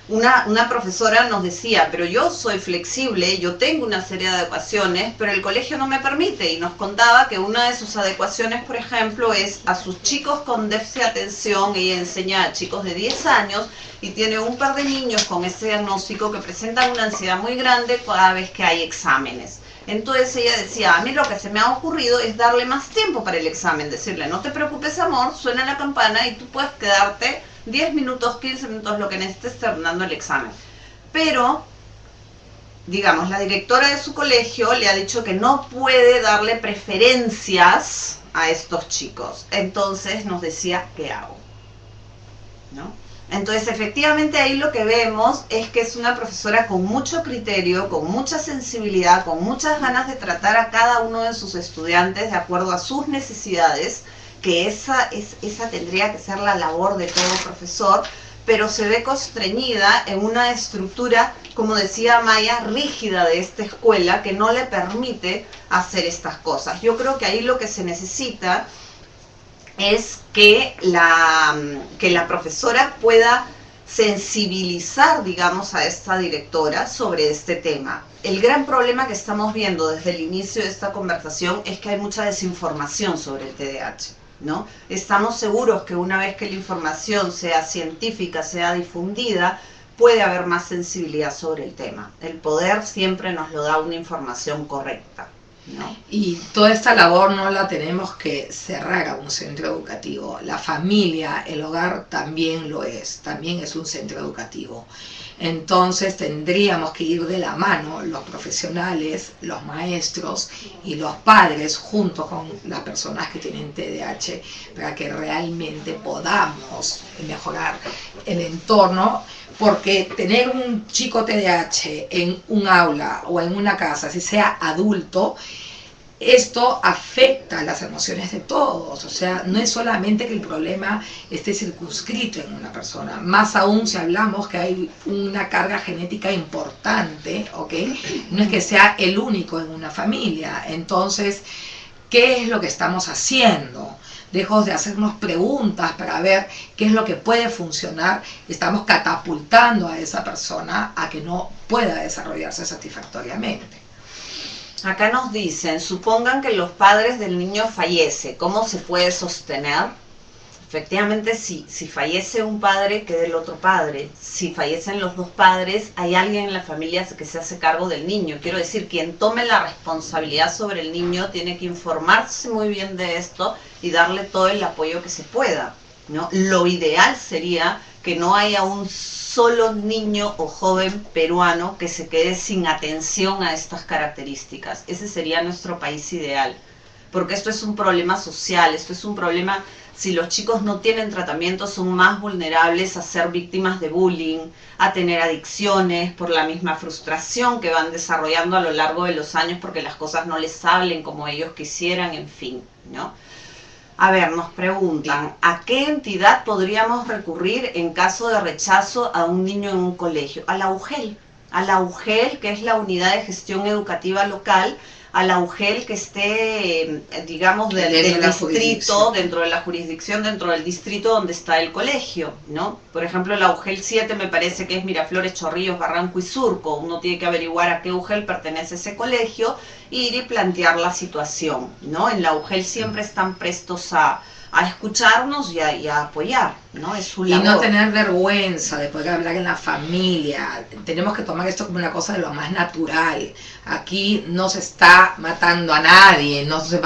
una profesora nos decía, pero yo soy flexible, yo tengo una serie de adecuaciones, pero el colegio no me permite, y nos contaba que una de sus adecuaciones, por ejemplo, es a sus chicos con déficit de atención. Ella enseña a chicos de 10 años y tiene un par de niños con ese diagnóstico que presentan una ansiedad muy grande cada vez que hay exámenes. Entonces ella decía, a mí lo que se me ha ocurrido es darle más tiempo para el examen, decirle, no te preocupes amor, suena la campana y tú puedes quedarte 10 minutos, 15 minutos, lo que necesites terminando el examen. Pero, digamos, la directora de su colegio le ha dicho que no puede darle preferencias a estos chicos. Entonces nos decía, ¿qué hago? ¿No? Entonces, efectivamente, ahí lo que vemos es que es una profesora con mucho criterio, con mucha sensibilidad, con muchas ganas de tratar a cada uno de sus estudiantes de acuerdo a sus necesidades, que esa tendría que ser la labor de todo profesor, pero se ve constreñida en una estructura, como decía Maya, rígida de esta escuela, que no le permite hacer estas cosas. Yo creo que ahí lo que se necesita es que la profesora pueda sensibilizar, digamos, a esta directora sobre este tema. El gran problema que estamos viendo desde el inicio de esta conversación es que hay mucha desinformación sobre el TDAH, ¿no? Estamos seguros que una vez que la información sea científica, sea difundida, puede haber más sensibilidad sobre el tema. El poder siempre nos lo da una información correcta, ¿no? Y toda esta labor no la tenemos que cerrar a un centro educativo. La familia, el hogar también lo es, también es un centro educativo. Entonces tendríamos que ir de la mano los profesionales, los maestros y los padres junto con las personas que tienen TDAH para que realmente podamos mejorar el entorno, porque tener un chico TDAH en un aula o en una casa, si sea adulto, esto afecta las emociones de todos. O sea, no es solamente que el problema esté circunscrito en una persona, más aún si hablamos que hay una carga genética importante, ¿ok? No es que sea el único en una familia. Entonces, ¿qué es lo que estamos haciendo? Lejos de hacernos preguntas para ver qué es lo que puede funcionar, estamos catapultando a esa persona a que no pueda desarrollarse satisfactoriamente. Acá nos dicen, supongan que los padres del niño fallece, ¿cómo se puede sostener? Efectivamente, si fallece un padre, queda el otro padre. Si fallecen los dos padres, hay alguien en la familia que se hace cargo del niño. Quiero decir, quien tome la responsabilidad sobre el niño tiene que informarse muy bien de esto y darle todo el apoyo que se pueda, ¿no? Lo ideal sería que no haya un solo niño o joven peruano que se quede sin atención a estas características. Ese sería nuestro país ideal, porque esto es un problema social, esto es un problema. Si los chicos no tienen tratamiento, son más vulnerables a ser víctimas de bullying, a tener adicciones por la misma frustración que van desarrollando a lo largo de los años porque las cosas no les salen como ellos quisieran, en fin, ¿no? A ver, nos preguntan, ¿a qué entidad podríamos recurrir en caso de rechazo a un niño en un colegio? A la UGEL, que es la Unidad de Gestión Educativa Local, a la UGEL que esté, digamos, del distrito, dentro de la jurisdicción, dentro del distrito donde está el colegio, ¿no? Por ejemplo, la UGEL 7 me parece que es Miraflores, Chorrillos, Barranco y Surco. Uno tiene que averiguar a qué UGEL pertenece ese colegio, ir y plantear la situación, ¿no? En la UGEL siempre están prestos a escucharnos y a apoyar, ¿no? Es su labor. Y no tener vergüenza de poder hablar en la familia. Tenemos que tomar esto como una cosa de lo más natural. Aquí no se está matando a nadie, no se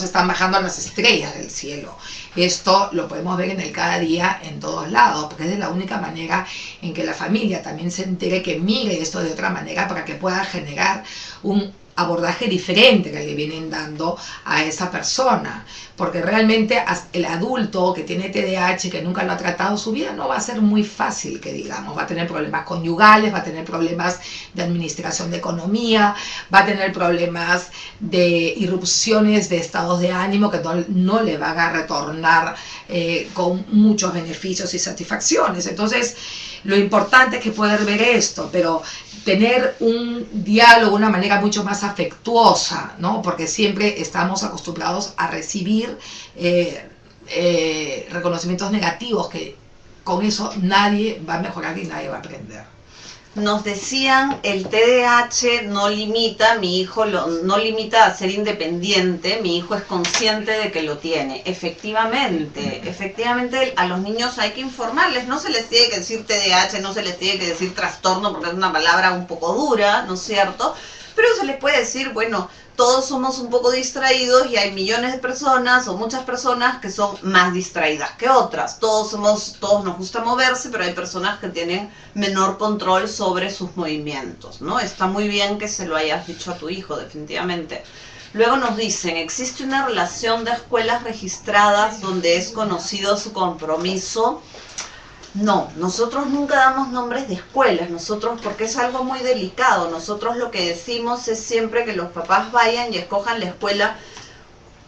están bajando las estrellas del cielo. Esto lo podemos ver en el cada día en todos lados, porque es de la única manera en que la familia también se entere, que mire esto de otra manera para que pueda generar un abordaje diferente que le vienen dando a esa persona, porque realmente el adulto que tiene TDAH, que nunca lo ha tratado, su vida no va a ser muy fácil, que digamos, va a tener problemas conyugales, va a tener problemas de administración de economía, va a tener problemas de irrupciones de estados de ánimo que no le van a retornar con muchos beneficios y satisfacciones. Entonces, lo importante es que poder ver esto, pero tener un diálogo, una manera mucho más afectuosa, ¿no? Porque siempre estamos acostumbrados a recibir reconocimientos negativos que con eso nadie va a mejorar y nadie va a aprender. Nos decían, el TDAH no limita, mi hijo no limita a ser independiente, mi hijo es consciente de que lo tiene. Efectivamente a los niños hay que informarles, no se les tiene que decir TDAH, no se les tiene que decir trastorno porque es una palabra un poco dura, ¿no es cierto? Pero se les puede decir, bueno, todos somos un poco distraídos y hay millones de personas o muchas personas que son más distraídas que otras. Todos nos gusta moverse, pero hay personas que tienen menor control sobre sus movimientos, ¿no? Está muy bien que se lo hayas dicho a tu hijo, definitivamente. Luego nos dicen, ¿existe una relación de escuelas registradas donde es conocido su compromiso? No, nosotros nunca damos nombres de escuelas, porque es algo muy delicado, nosotros lo que decimos es siempre que los papás vayan y escojan la escuela.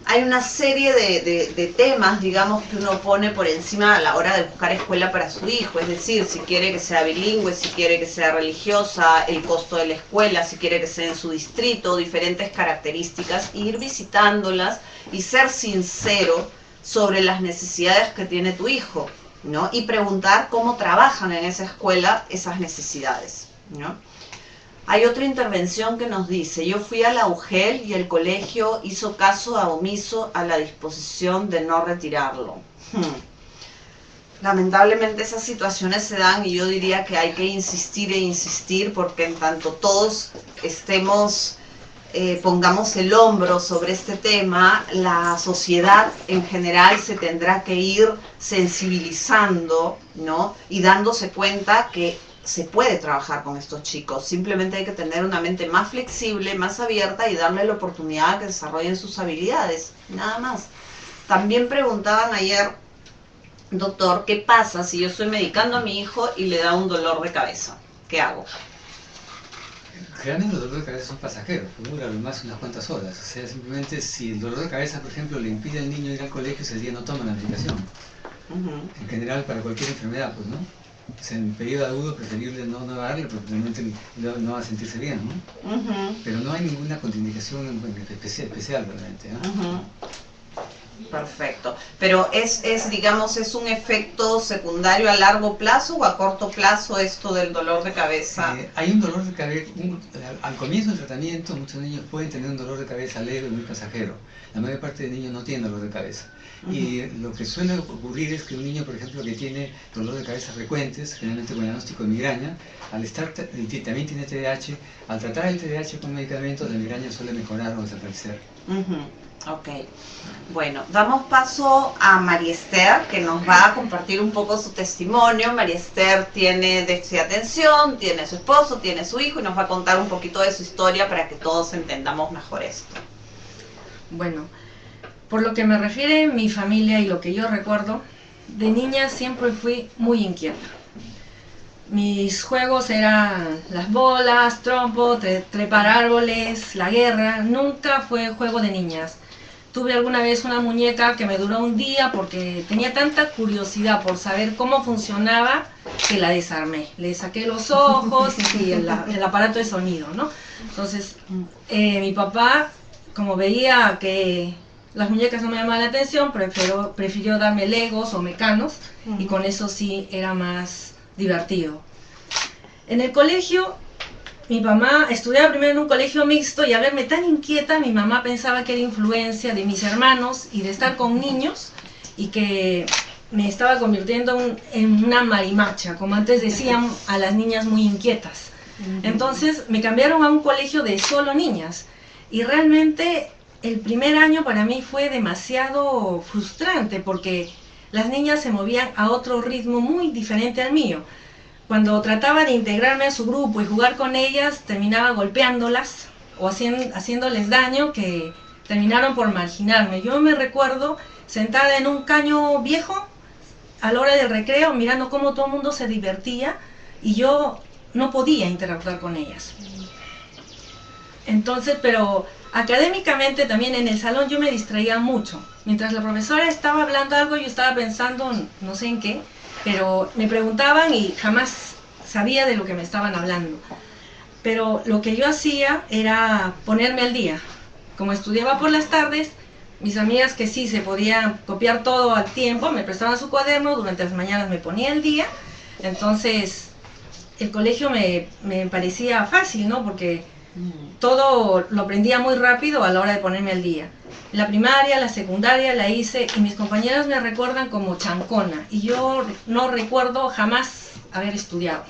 Hay una serie de temas, digamos, que uno pone por encima a la hora de buscar escuela para su hijo, es decir, si quiere que sea bilingüe, si quiere que sea religiosa, el costo de la escuela, si quiere que sea en su distrito, diferentes características, e ir visitándolas y ser sincero sobre las necesidades que tiene tu hijo, ¿no? Y preguntar cómo trabajan en esa escuela esas necesidades, ¿no? Hay otra intervención que nos dice, yo fui a la UGEL y el colegio hizo caso omiso a la disposición de no retirarlo. Lamentablemente esas situaciones se dan y yo diría que hay que insistir e insistir porque en tanto todos pongamos el hombro sobre este tema, la sociedad en general se tendrá que ir sensibilizando, ¿no? Y dándose cuenta que se puede trabajar con estos chicos. Simplemente hay que tener una mente más flexible, más abierta y darle la oportunidad a que desarrollen sus habilidades, nada más. También preguntaban ayer, doctor, ¿qué pasa si yo estoy medicando a mi hijo y le da un dolor de cabeza? ¿Qué hago? Generalmente los dolores de cabeza son pasajeros, duran más unas cuantas horas. O sea, simplemente si el dolor de cabeza, por ejemplo, le impide al niño ir al colegio, ese día no toma la medicación. En general, para cualquier enfermedad, pues, ¿no? O sea, en periodo agudo preferible no darle, porque realmente no va a sentirse bien, ¿no? Pero no hay ninguna contraindicación especial realmente, ¿no? Perfecto. Pero digamos, es un efecto secundario a largo plazo o a corto plazo esto del dolor de cabeza. Hay un dolor de cabeza, al comienzo del tratamiento muchos niños pueden tener un dolor de cabeza leve y muy pasajero. La mayor parte de niños no tienen dolor de cabeza. Y lo que suele ocurrir es que un niño, por ejemplo, que tiene dolor de cabeza frecuentes, generalmente con diagnóstico de migraña, también tiene TDAH, al tratar el TDAH con medicamentos, la migraña suele mejorar o desaparecer. Ok, bueno, damos paso a María Esther, que nos va a compartir un poco su testimonio. María Esther tiene déficit de atención, tiene su esposo, tiene su hijo y nos va a contar un poquito de su historia para que todos entendamos mejor esto. Bueno, por lo que me refiere mi familia y lo que yo recuerdo, de niña siempre fui muy inquieta. Mis juegos eran las bolas, trompo, trepar árboles, la guerra, nunca fue juego de niñas. Tuve alguna vez una muñeca que me duró un día porque tenía tanta curiosidad por saber cómo funcionaba que la desarmé. Le saqué los ojos y el aparato de sonido, ¿no? Entonces, mi papá, como veía que las muñecas no me llamaban la atención, prefirió darme Legos o Mecanos y con eso sí era más divertido. En el colegio, mi mamá estudiaba primero en un colegio mixto y al verme tan inquieta, mi mamá pensaba que era influencia de mis hermanos y de estar con niños y que me estaba convirtiendo en una marimacha, como antes decían a las niñas muy inquietas. Entonces me cambiaron a un colegio de solo niñas y realmente el primer año para mí fue demasiado frustrante porque las niñas se movían a otro ritmo muy diferente al mío. Cuando trataba de integrarme a su grupo y jugar con ellas, terminaba golpeándolas o haciéndoles daño que terminaron por marginarme. Yo me recuerdo sentada en un caño viejo a la hora del recreo mirando cómo todo el mundo se divertía y yo no podía interactuar con ellas. Entonces, pero académicamente también en el salón yo me distraía mucho. Mientras la profesora estaba hablando algo, yo estaba pensando no sé en qué, pero me preguntaban y jamás sabía de lo que me estaban hablando. Pero lo que yo hacía era ponerme al día. Como estudiaba por las tardes, mis amigas que sí se podían copiar todo al tiempo, me prestaban su cuaderno, durante las mañanas me ponía el día, entonces el colegio me parecía fácil, ¿no? Porque todo lo aprendía muy rápido a la hora de ponerme al día. La primaria, la secundaria la hice y mis compañeras me recuerdan como chancona y yo no recuerdo jamás haber estudiado,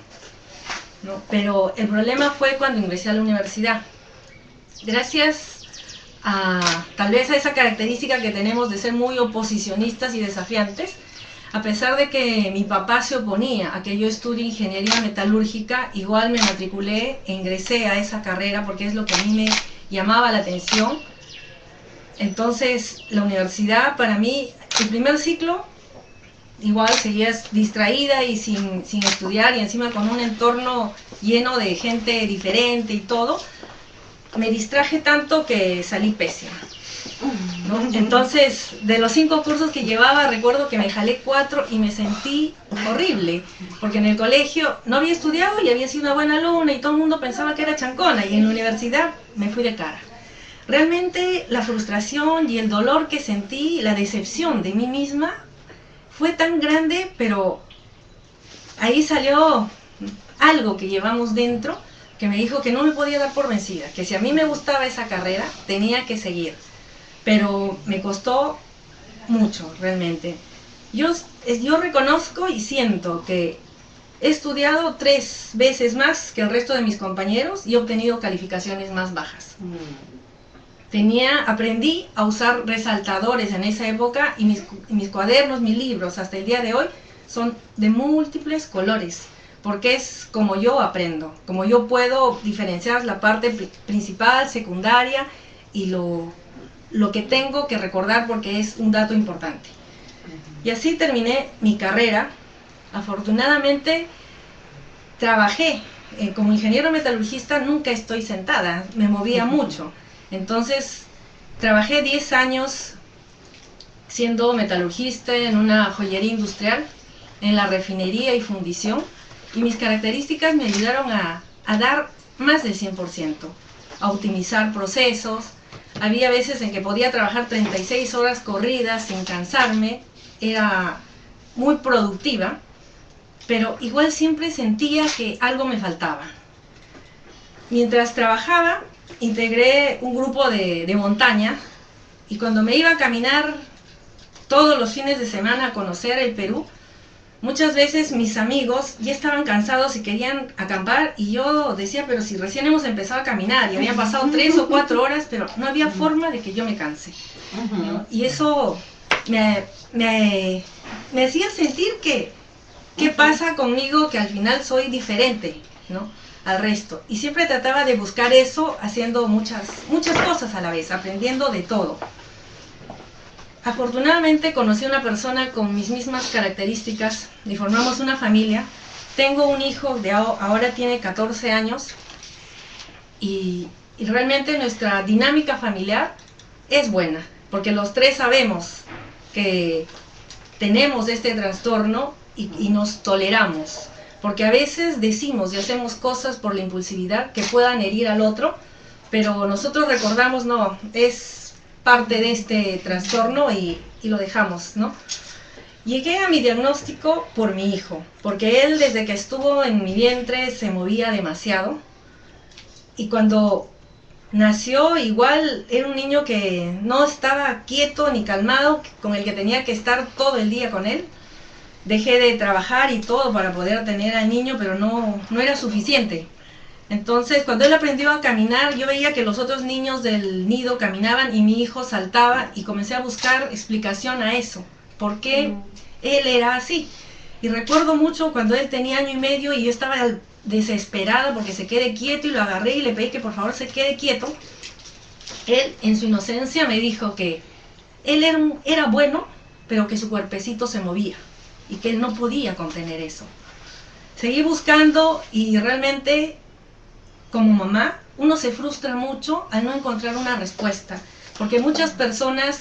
¿no? Pero el problema fue cuando ingresé a la universidad. Gracias a tal vez a esa característica que tenemos de ser muy oposicionistas y desafiantes, a pesar de que mi papá se oponía a que yo estudie ingeniería metalúrgica, igual me matriculé e ingresé a esa carrera porque es lo que a mí me llamaba la atención. Entonces la universidad para mí, el primer ciclo, igual seguías distraída y sin estudiar y encima con un entorno lleno de gente diferente y todo, me distraje tanto que salí pésima, ¿no? Entonces, de los 5 cursos que llevaba, recuerdo que me jalé 4 y me sentí horrible, porque en el colegio no había estudiado y había sido una buena alumna y todo el mundo pensaba que era chancona, y en la universidad me fui de cara. Realmente la frustración y el dolor que sentí, la decepción de mí misma, fue tan grande, pero ahí salió algo que llevamos dentro, que me dijo que no me podía dar por vencida, que si a mí me gustaba esa carrera, tenía que seguir. Pero me costó mucho, realmente. Yo reconozco y siento que he estudiado 3 veces más que el resto de mis compañeros y he obtenido calificaciones más bajas. Aprendí a usar resaltadores en esa época y mis cuadernos, mis libros, hasta el día de hoy, son de múltiples colores. Porque es como yo aprendo, como yo puedo diferenciar la parte principal, secundaria y lo que tengo que recordar porque es un dato importante. Y así terminé mi carrera. Afortunadamente trabajé como ingeniero metalurgista, nunca estoy sentada, me movía mucho. Entonces trabajé 10 años siendo metalurgista en una joyería industrial, en la refinería y fundición. Y mis características me ayudaron a dar más del 100%, a optimizar procesos. Había veces en que podía trabajar 36 horas corridas sin cansarme, era muy productiva, pero igual siempre sentía que algo me faltaba. Mientras trabajaba, integré un grupo de montaña y cuando me iba a caminar todos los fines de semana a conocer el Perú, muchas veces mis amigos ya estaban cansados y querían acampar y yo decía, pero si recién hemos empezado a caminar y habían pasado 3 o 4 horas, pero no había forma de que yo me canse, ¿no? Y eso me hacía sentir que, ¿qué pasa conmigo? Que al final soy diferente, ¿no?, al resto. Y siempre trataba de buscar eso haciendo muchas cosas a la vez, aprendiendo de todo. Afortunadamente conocí a una persona con mis mismas características y formamos una familia. Tengo un hijo de ahora tiene 14 años y realmente nuestra dinámica familiar es buena, porque los 3 sabemos que tenemos este trastorno y nos toleramos, porque a veces decimos y hacemos cosas por la impulsividad que puedan herir al otro, pero nosotros recordamos, no, es parte de este trastorno y lo dejamos, ¿no? Llegué a mi diagnóstico por mi hijo, porque él desde que estuvo en mi vientre se movía demasiado y cuando nació igual era un niño que no estaba quieto ni calmado, con el que tenía que estar todo el día con él. Dejé de trabajar y todo para poder tener al niño, pero no era suficiente. Entonces, cuando él aprendió a caminar, yo veía que los otros niños del nido caminaban y mi hijo saltaba y comencé a buscar explicación a eso. ¿Por qué él era así? Y recuerdo mucho cuando él tenía 1 año y medio y yo estaba desesperada porque se quede quieto y lo agarré y le pedí que por favor se quede quieto. Él, en su inocencia, me dijo que él era bueno, pero que su cuerpecito se movía y que él no podía contener eso. Seguí buscando y realmente, como mamá, uno se frustra mucho al no encontrar una respuesta, porque muchas personas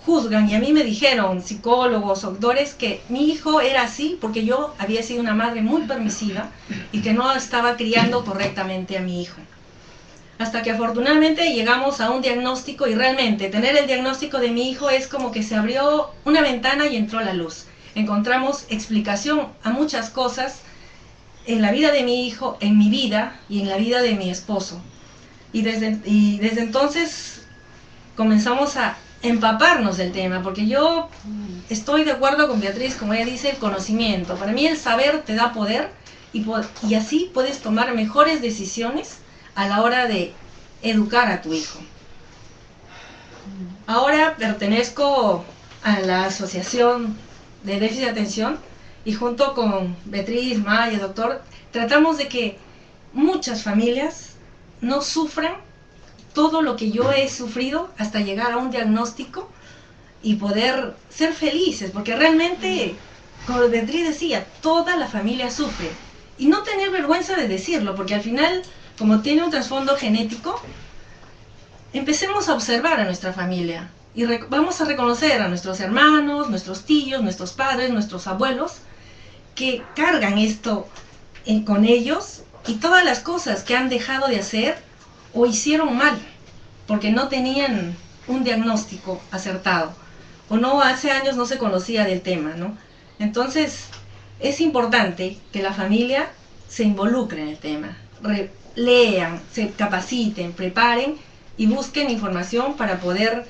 juzgan, y a mí me dijeron psicólogos o doctores que mi hijo era así porque yo había sido una madre muy permisiva y que no estaba criando correctamente a mi hijo. hasta que afortunadamente llegamos a un diagnóstico, y realmente tener el diagnóstico de mi hijo es como que se abrió una ventana y entró la luz. Encontramos explicación a muchas cosas en la vida de mi hijo, en mi vida y en la vida de mi esposo. Y desde entonces comenzamos a empaparnos del tema, porque yo estoy de acuerdo con Beatriz, como ella dice, el conocimiento. Para mí el saber te da poder, y así puedes tomar mejores decisiones a la hora de educar a tu hijo. Ahora pertenezco a la Asociación de Déficit de Atención, y junto con Beatriz, Maya, doctor, tratamos de que muchas familias no sufran todo lo que yo he sufrido hasta llegar a un diagnóstico y poder ser felices, porque realmente, como Beatriz decía, toda la familia sufre. Y no tener vergüenza de decirlo, porque al final, como tiene un trasfondo genético, empecemos a observar a nuestra familia y vamos a reconocer a nuestros hermanos, nuestros tíos, nuestros padres, nuestros abuelos, que cargan esto con ellos, y todas las cosas que han dejado de hacer o hicieron mal porque no tenían un diagnóstico acertado, o no, hace años no se conocía del tema, ¿no? Entonces es importante que la familia se involucre en el tema, lean, se capaciten, preparen y busquen información para poder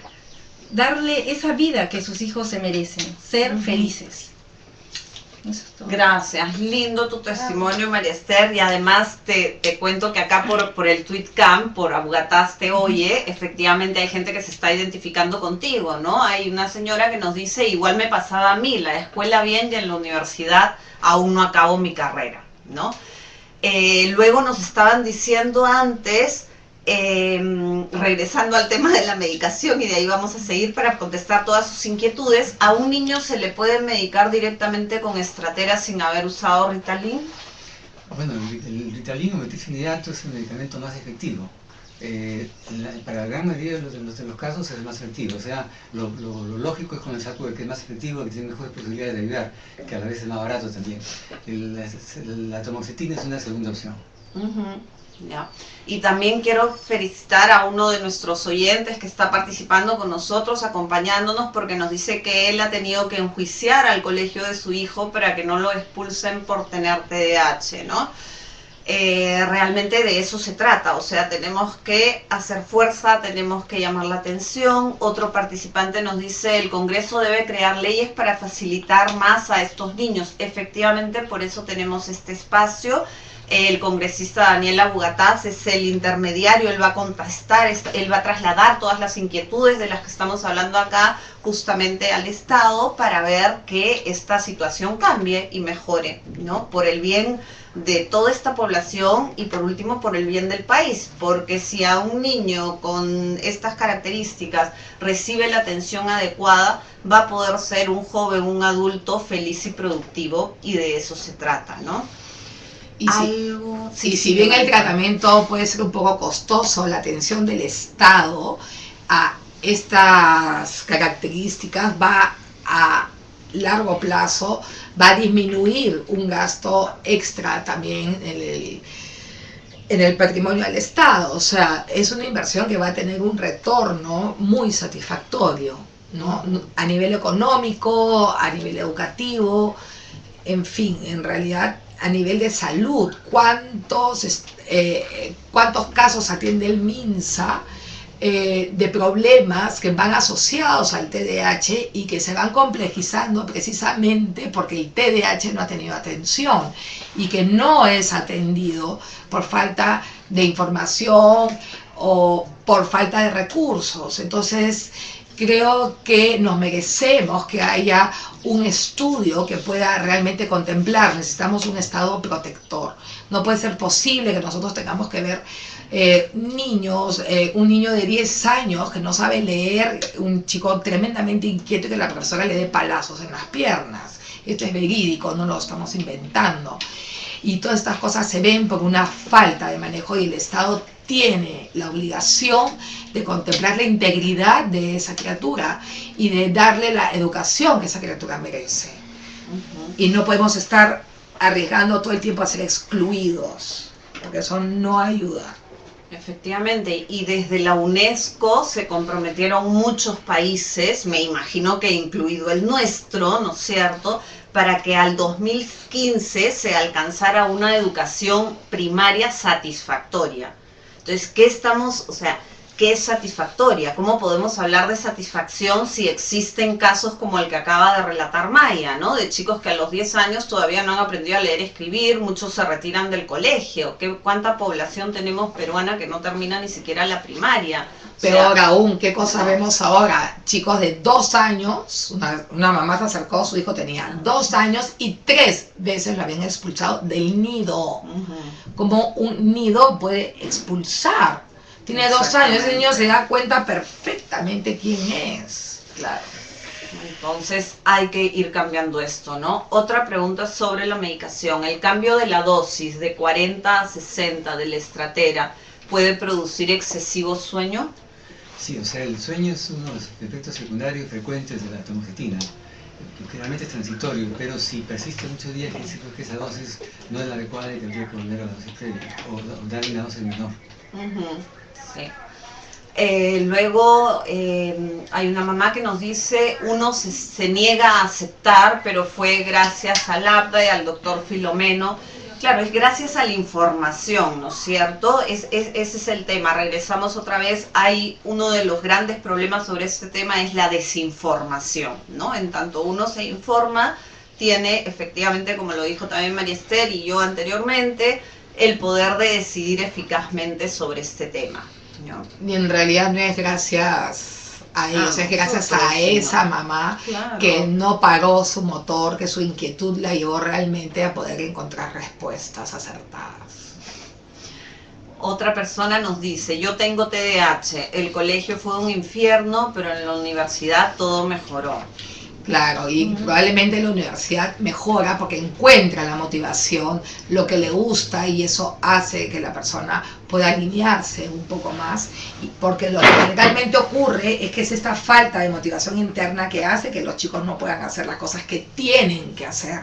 darle esa vida que sus hijos se merecen, ser felices. Eso es todo. Gracias, lindo tu testimonio, María Esther, y además te cuento que acá por el Tweetcam, por Abugatás Te Oye, efectivamente hay gente que se está identificando contigo, ¿no? Hay una señora que nos dice, igual me pasaba a mí, la escuela bien y en la universidad aún no acabo mi carrera, ¿no? Luego nos estaban diciendo antes, regresando al tema de la medicación, y de ahí vamos a seguir para contestar todas sus inquietudes, ¿a un niño se le puede medicar directamente con Strattera sin haber usado Ritalin? Bueno, el Ritalin o metilfenidato es el medicamento más efectivo. Para la gran mayoría de los casos es el más efectivo. O sea, lo lógico es comenzar con el que es más efectivo, que tiene mejores posibilidades de ayudar, que a la vez es más barato también. La tamoxetina es una segunda opción. Ya. Y también quiero felicitar a uno de nuestros oyentes que está participando con nosotros, acompañándonos, porque nos dice que él ha tenido que enjuiciar al colegio de su hijo para que no lo expulsen por tener TDAH, ¿no? Realmente de eso se trata, o sea, tenemos que hacer fuerza, tenemos que llamar la atención. Otro participante nos dice, el Congreso debe crear leyes para facilitar más a estos niños. Efectivamente, por eso tenemos este espacio. El congresista Daniel Abugatás es el intermediario, él va a contestar, él va a trasladar todas las inquietudes de las que estamos hablando acá justamente al Estado para ver que esta situación cambie y mejore, ¿no? Por el bien de toda esta población y por último por el bien del país, porque si a un niño con estas características recibe la atención adecuada, va a poder ser un joven, un adulto feliz y productivo, y de eso se trata, ¿no? Y si bien el tratamiento puede ser un poco costoso, la atención del Estado a estas características va a largo plazo, va a disminuir un gasto extra también en el patrimonio del Estado. O sea, es una inversión que va a tener un retorno muy satisfactorio, ¿no? A nivel económico, a nivel educativo, en fin, en realidad a nivel de salud, cuántos casos atiende el MINSA de problemas que van asociados al TDAH y que se van complejizando precisamente porque el TDAH no ha tenido atención y que no es atendido por falta de información o por falta de recursos. Entonces, creo que nos merecemos que haya un estudio que pueda realmente contemplar. Necesitamos un Estado protector. No puede ser posible que nosotros tengamos que ver niños, un niño de 10 años que no sabe leer, un chico tremendamente inquieto y que la profesora le dé palazos en las piernas. Esto es verídico, no lo estamos inventando. Y todas estas cosas se ven por una falta de manejo, y el Estado tiene la obligación de contemplar la integridad de esa criatura y de darle la educación que esa criatura merece. Y no podemos estar arriesgando todo el tiempo a ser excluidos, porque eso no ayuda. Efectivamente, y desde la UNESCO se comprometieron muchos países, me imagino que incluido el nuestro, ¿no es cierto?, para que al 2015 se alcanzara una educación primaria satisfactoria. Entonces, ¿qué es satisfactoria? ¿Cómo podemos hablar de satisfacción si existen casos como el que acaba de relatar Maya, ¿no? De chicos que a los 10 años todavía no han aprendido a leer y escribir, muchos se retiran del colegio. ¿Cuánta población tenemos peruana que no termina ni siquiera la primaria? Peor aún, ¿qué cosa vemos ahora? Chicos de 2 años, una mamá se acercó, su hijo tenía 2 años y 3 veces lo habían expulsado del nido. Como un nido puede expulsar. Tiene 2 años, ese niño se da cuenta perfectamente quién es. Claro. Entonces hay que ir cambiando esto, ¿no? Otra pregunta sobre la medicación. ¿El cambio de la dosis de 40 a 60 del Estratera puede producir excesivo sueño? Sí, o sea, el sueño es uno de los efectos secundarios frecuentes de la atomogetina. Generalmente es transitorio, pero si persiste muchos días, quiere decir que esa dosis no es la adecuada y tendría que volver a la dosis previa o darle una dosis menor. Sí. Luego hay una mamá que nos dice, uno se niega a aceptar, pero fue gracias al APDA y al doctor Filomeno. Claro, es gracias a la información, ¿no es cierto? Ese es el tema. Regresamos otra vez. Hay uno de los grandes problemas sobre este tema es la desinformación, ¿no? En tanto uno se informa, tiene efectivamente, como lo dijo también María Esther y yo anteriormente, el poder de decidir eficazmente sobre este tema, ¿no? Y en realidad no es gracias a ellos, es gracias a esa mamá, claro, que no paró su motor, que su inquietud la llevó realmente a poder encontrar respuestas acertadas. Otra persona nos dice, yo tengo TDAH, el colegio fue un infierno, pero en la universidad todo mejoró. Claro, y probablemente la universidad mejora porque encuentra la motivación, lo que le gusta, y eso hace que la persona pueda alinearse un poco más, porque lo que generalmente ocurre es que es esta falta de motivación interna que hace que los chicos no puedan hacer las cosas que tienen que hacer.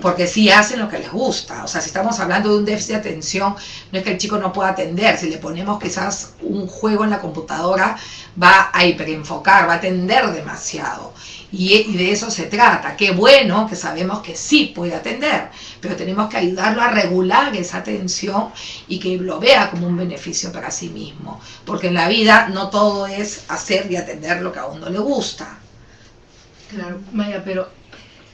Porque sí hacen lo que les gusta. O sea, si estamos hablando de un déficit de atención, no es que el chico no pueda atender. Si le ponemos quizás un juego en la computadora, va a hiperenfocar, va a atender demasiado. Y de eso se trata. Qué bueno que sabemos que sí puede atender, pero tenemos que ayudarlo a regular esa atención y que lo vea como un beneficio para sí mismo. Porque en la vida no todo es hacer y atender lo que a uno le gusta. Claro, Maya, pero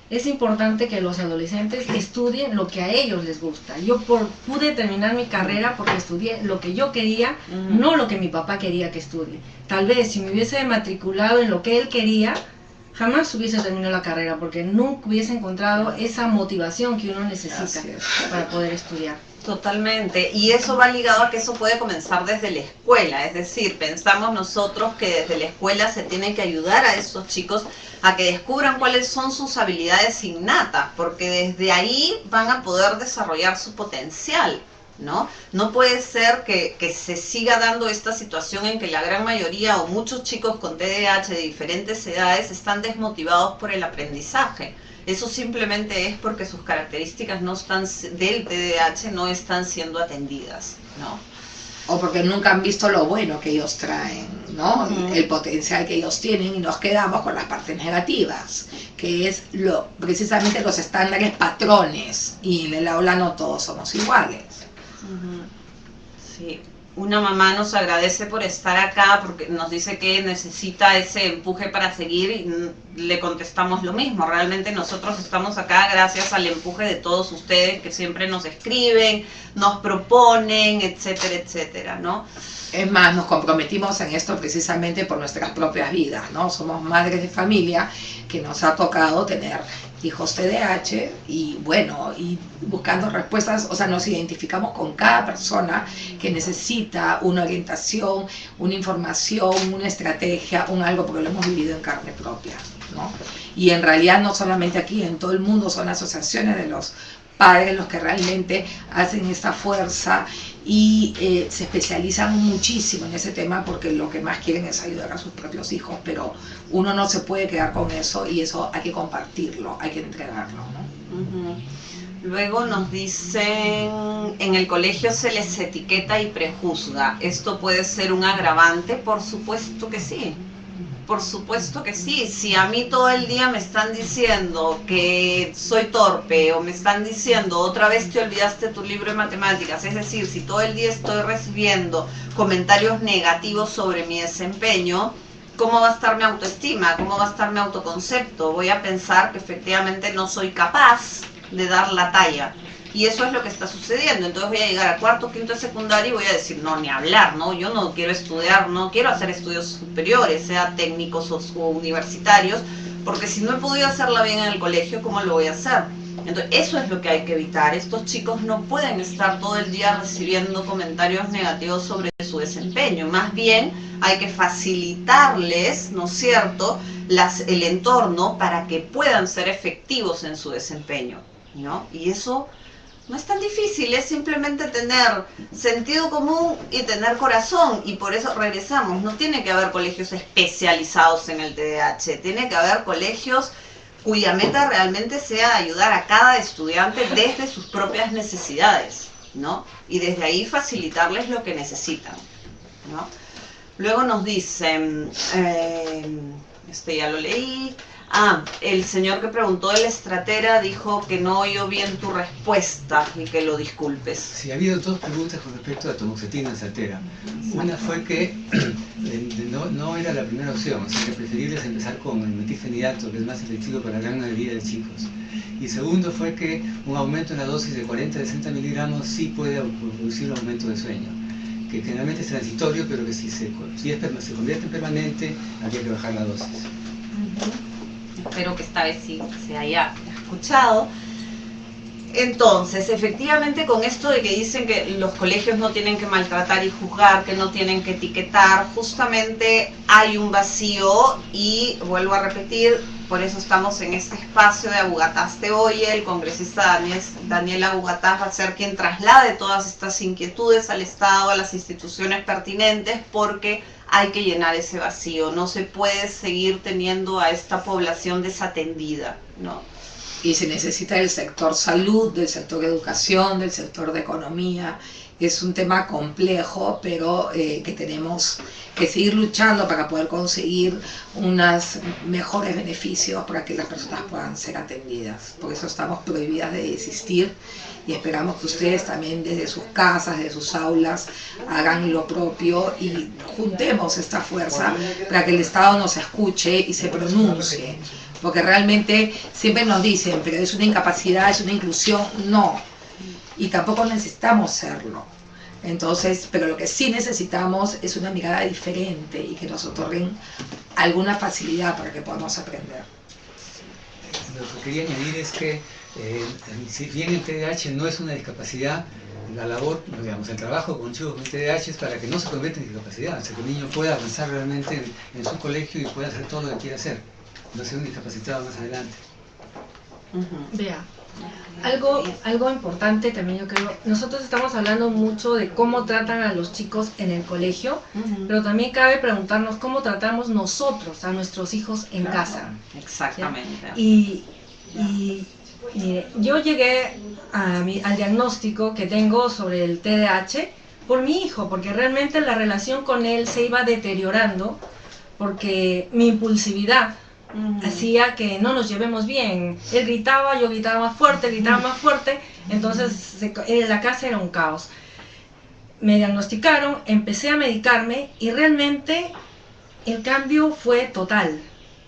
es importante que los adolescentes estudien lo que a ellos les gusta. Yo pude terminar mi carrera porque estudié lo que yo quería, no lo que mi papá quería que estudie. Tal vez si me hubiese matriculado en lo que él quería, jamás hubiese terminado la carrera porque nunca hubiese encontrado esa motivación que uno necesita para poder estudiar. Totalmente, y eso va ligado a que eso puede comenzar desde la escuela, es decir, pensamos nosotros que desde la escuela se tiene que ayudar a esos chicos a que descubran cuáles son sus habilidades innatas, porque desde ahí van a poder desarrollar su potencial, ¿no? No puede ser que se siga dando esta situación en que la gran mayoría o muchos chicos con TDAH de diferentes edades están desmotivados por el aprendizaje. Eso simplemente es porque sus características del TDAH no están siendo atendidas, ¿no? O porque nunca han visto lo bueno que ellos traen, ¿no? El potencial que ellos tienen, y nos quedamos con las partes negativas, que es precisamente los estándares patrones, y en el aula no todos somos iguales. Sí. Una mamá nos agradece por estar acá porque nos dice que necesita ese empuje para seguir y le contestamos lo mismo. Realmente nosotros estamos acá gracias al empuje de todos ustedes que siempre nos escriben, nos proponen, etcétera, etcétera, ¿no? Es más, nos comprometimos en esto precisamente por nuestras propias vidas, ¿no? Somos madres de familia que nos ha tocado tener hijos TDAH y bueno, y buscando respuestas, o sea, nos identificamos con cada persona que necesita una orientación, una información, una estrategia, algo, porque lo hemos vivido en carne propia, ¿no? Y en realidad no solamente aquí, en todo el mundo son asociaciones de los padres los que realmente hacen esta fuerza y se especializan muchísimo en ese tema porque lo que más quieren es ayudar a sus propios hijos, pero uno no se puede quedar con eso y eso hay que compartirlo, hay que entregarlo, ¿no? Luego nos dicen, en el colegio se les etiqueta y prejuzga. ¿Esto puede ser un agravante? Por supuesto que sí. Por supuesto que sí. Si a mí todo el día me están diciendo que soy torpe o me están diciendo otra vez te olvidaste tu libro de matemáticas, es decir, si todo el día estoy recibiendo comentarios negativos sobre mi desempeño, ¿cómo va a estar mi autoestima? ¿Cómo va a estar mi autoconcepto? Voy a pensar que efectivamente no soy capaz de dar la talla. Y eso es lo que está sucediendo. Entonces voy a llegar a cuarto, quinto de secundaria y voy a decir, no, ni hablar, ¿no? Yo no quiero estudiar, no quiero hacer estudios superiores, sea técnicos o universitarios, porque si no he podido hacerla bien en el colegio, ¿cómo lo voy a hacer? Entonces eso es lo que hay que evitar. Estos chicos no pueden estar todo el día recibiendo comentarios negativos sobre su desempeño. Más bien hay que facilitarles, ¿no es cierto?, el entorno para que puedan ser efectivos en su desempeño, ¿no? Y eso no es tan difícil, es simplemente tener sentido común y tener corazón, y por eso regresamos, no tiene que haber colegios especializados en el TDAH, tiene que haber colegios cuya meta realmente sea ayudar a cada estudiante desde sus propias necesidades, ¿no? Y desde ahí facilitarles lo que necesitan, ¿no? Luego nos dicen, este ya lo leí. El señor que preguntó de la estratera dijo que no oyó bien tu respuesta y que lo disculpes. Sí, ha habido dos preguntas con respecto a tomoxetina en estratera. Una fue que no era la primera opción, o sea que preferible es empezar con el metilfenidato, que es más efectivo para la gran mayoría de chicos. Y segundo fue que un aumento en la dosis de 40 a 60 miligramos sí puede producir un aumento de sueño, que generalmente es transitorio, pero que si se convierte en permanente, habría que bajar la dosis. Espero que esta vez sí se haya escuchado. Entonces, efectivamente, con esto de que dicen que los colegios no tienen que maltratar y juzgar, que no tienen que etiquetar, justamente hay un vacío y vuelvo a repetir, por eso estamos en este espacio de Abugataz hoy. El congresista Daniel Abugataz va a ser quien traslade todas estas inquietudes al Estado, a las instituciones pertinentes, porque hay que llenar ese vacío. No se puede seguir teniendo a esta población desatendida, ¿no? Y se necesita del sector salud, del sector educación, del sector de economía. Es un tema complejo, pero que tenemos que seguir luchando para poder conseguir unos mejores beneficios para que las personas puedan ser atendidas. Por eso estamos prohibidas de desistir y esperamos que ustedes también desde sus casas, desde sus aulas, hagan lo propio y juntemos esta fuerza para que el Estado nos escuche y se pronuncie. Porque realmente siempre nos dicen, pero es una incapacidad, es una inclusión. No, y tampoco necesitamos serlo. Entonces, pero lo que sí necesitamos es una mirada diferente y que nos otorguen alguna facilidad para que podamos aprender. Lo que quería añadir es que si bien el TDAH no es una discapacidad, la labor, digamos, el trabajo con chicos con TDAH es para que no se convierta en discapacidad, o sea, que el niño pueda avanzar realmente en su colegio y pueda hacer todo lo que quiere hacer, no ser un discapacitado más adelante. Vea, algo importante también yo creo, nosotros estamos hablando mucho de cómo tratan a los chicos en el colegio, pero también cabe preguntarnos cómo tratamos nosotros a nuestros hijos en casa. Exactamente. Y mire, yo llegué al diagnóstico que tengo sobre el TDAH por mi hijo, porque realmente la relación con él se iba deteriorando, porque mi impulsividad hacía que no nos llevemos bien. Él gritaba, yo gritaba más fuerte, entonces en la casa era un caos. Me diagnosticaron, empecé a medicarme y realmente el cambio fue total.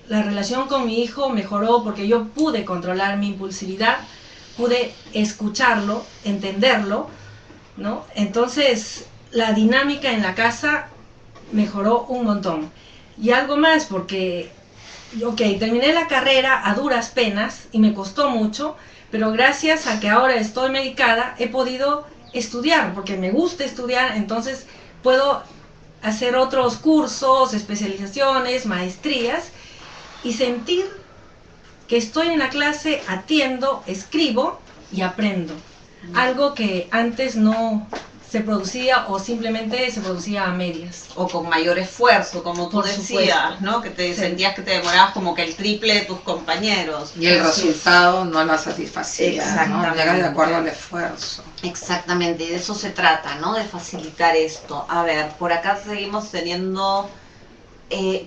La relación con mi hijo mejoró porque yo pude controlar mi impulsividad, pude escucharlo, entenderlo, ¿no? Entonces la dinámica en la casa mejoró un montón. Y algo más, porque terminé la carrera a duras penas y me costó mucho, pero gracias a que ahora estoy medicada he podido estudiar, porque me gusta estudiar, entonces puedo hacer otros cursos, especializaciones, maestrías y sentir que estoy en la clase, atiendo, escribo y aprendo. Algo que antes no se producía o simplemente se producía a medias. O con mayor esfuerzo, como tú Por decías, supuesto. ¿no? Que te Sí. sentías que te demorabas como que el triple de tus compañeros. Y el Así es. resultado no la satisfacía, ¿no? Exactamente. Llega de acuerdo al esfuerzo. Exactamente, y de eso se trata, ¿no? De facilitar esto. A ver, por acá seguimos teniendo...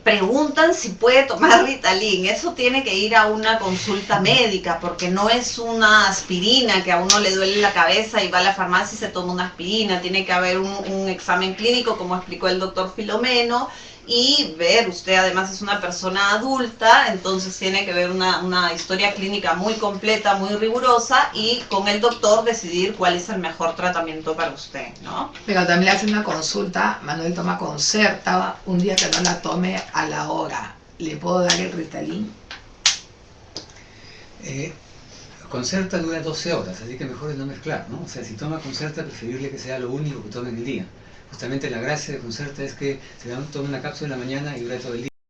preguntan si puede tomar Ritalin. Eso tiene que ir a una consulta médica, porque no es una aspirina que a uno le duele la cabeza y va a la farmacia y se toma una aspirina. Tiene que haber un examen clínico, como explicó el doctor Filomeno, y ver, usted además es una persona adulta, entonces tiene que ver una historia clínica muy completa, muy rigurosa, y con el doctor decidir cuál es el mejor tratamiento para usted, ¿no? Pero también le hacen una consulta, Manuel toma Concerta, un día que no la tome a la hora, ¿le puedo dar el Ritalin? Concerta dura 12 horas, así que mejor es no mezclar, ¿no? O sea, si toma Concerta, preferible que sea lo único que tome en el día. Justamente la gracia de Concerta es que se toma una cápsula en la mañana y dura todo el día.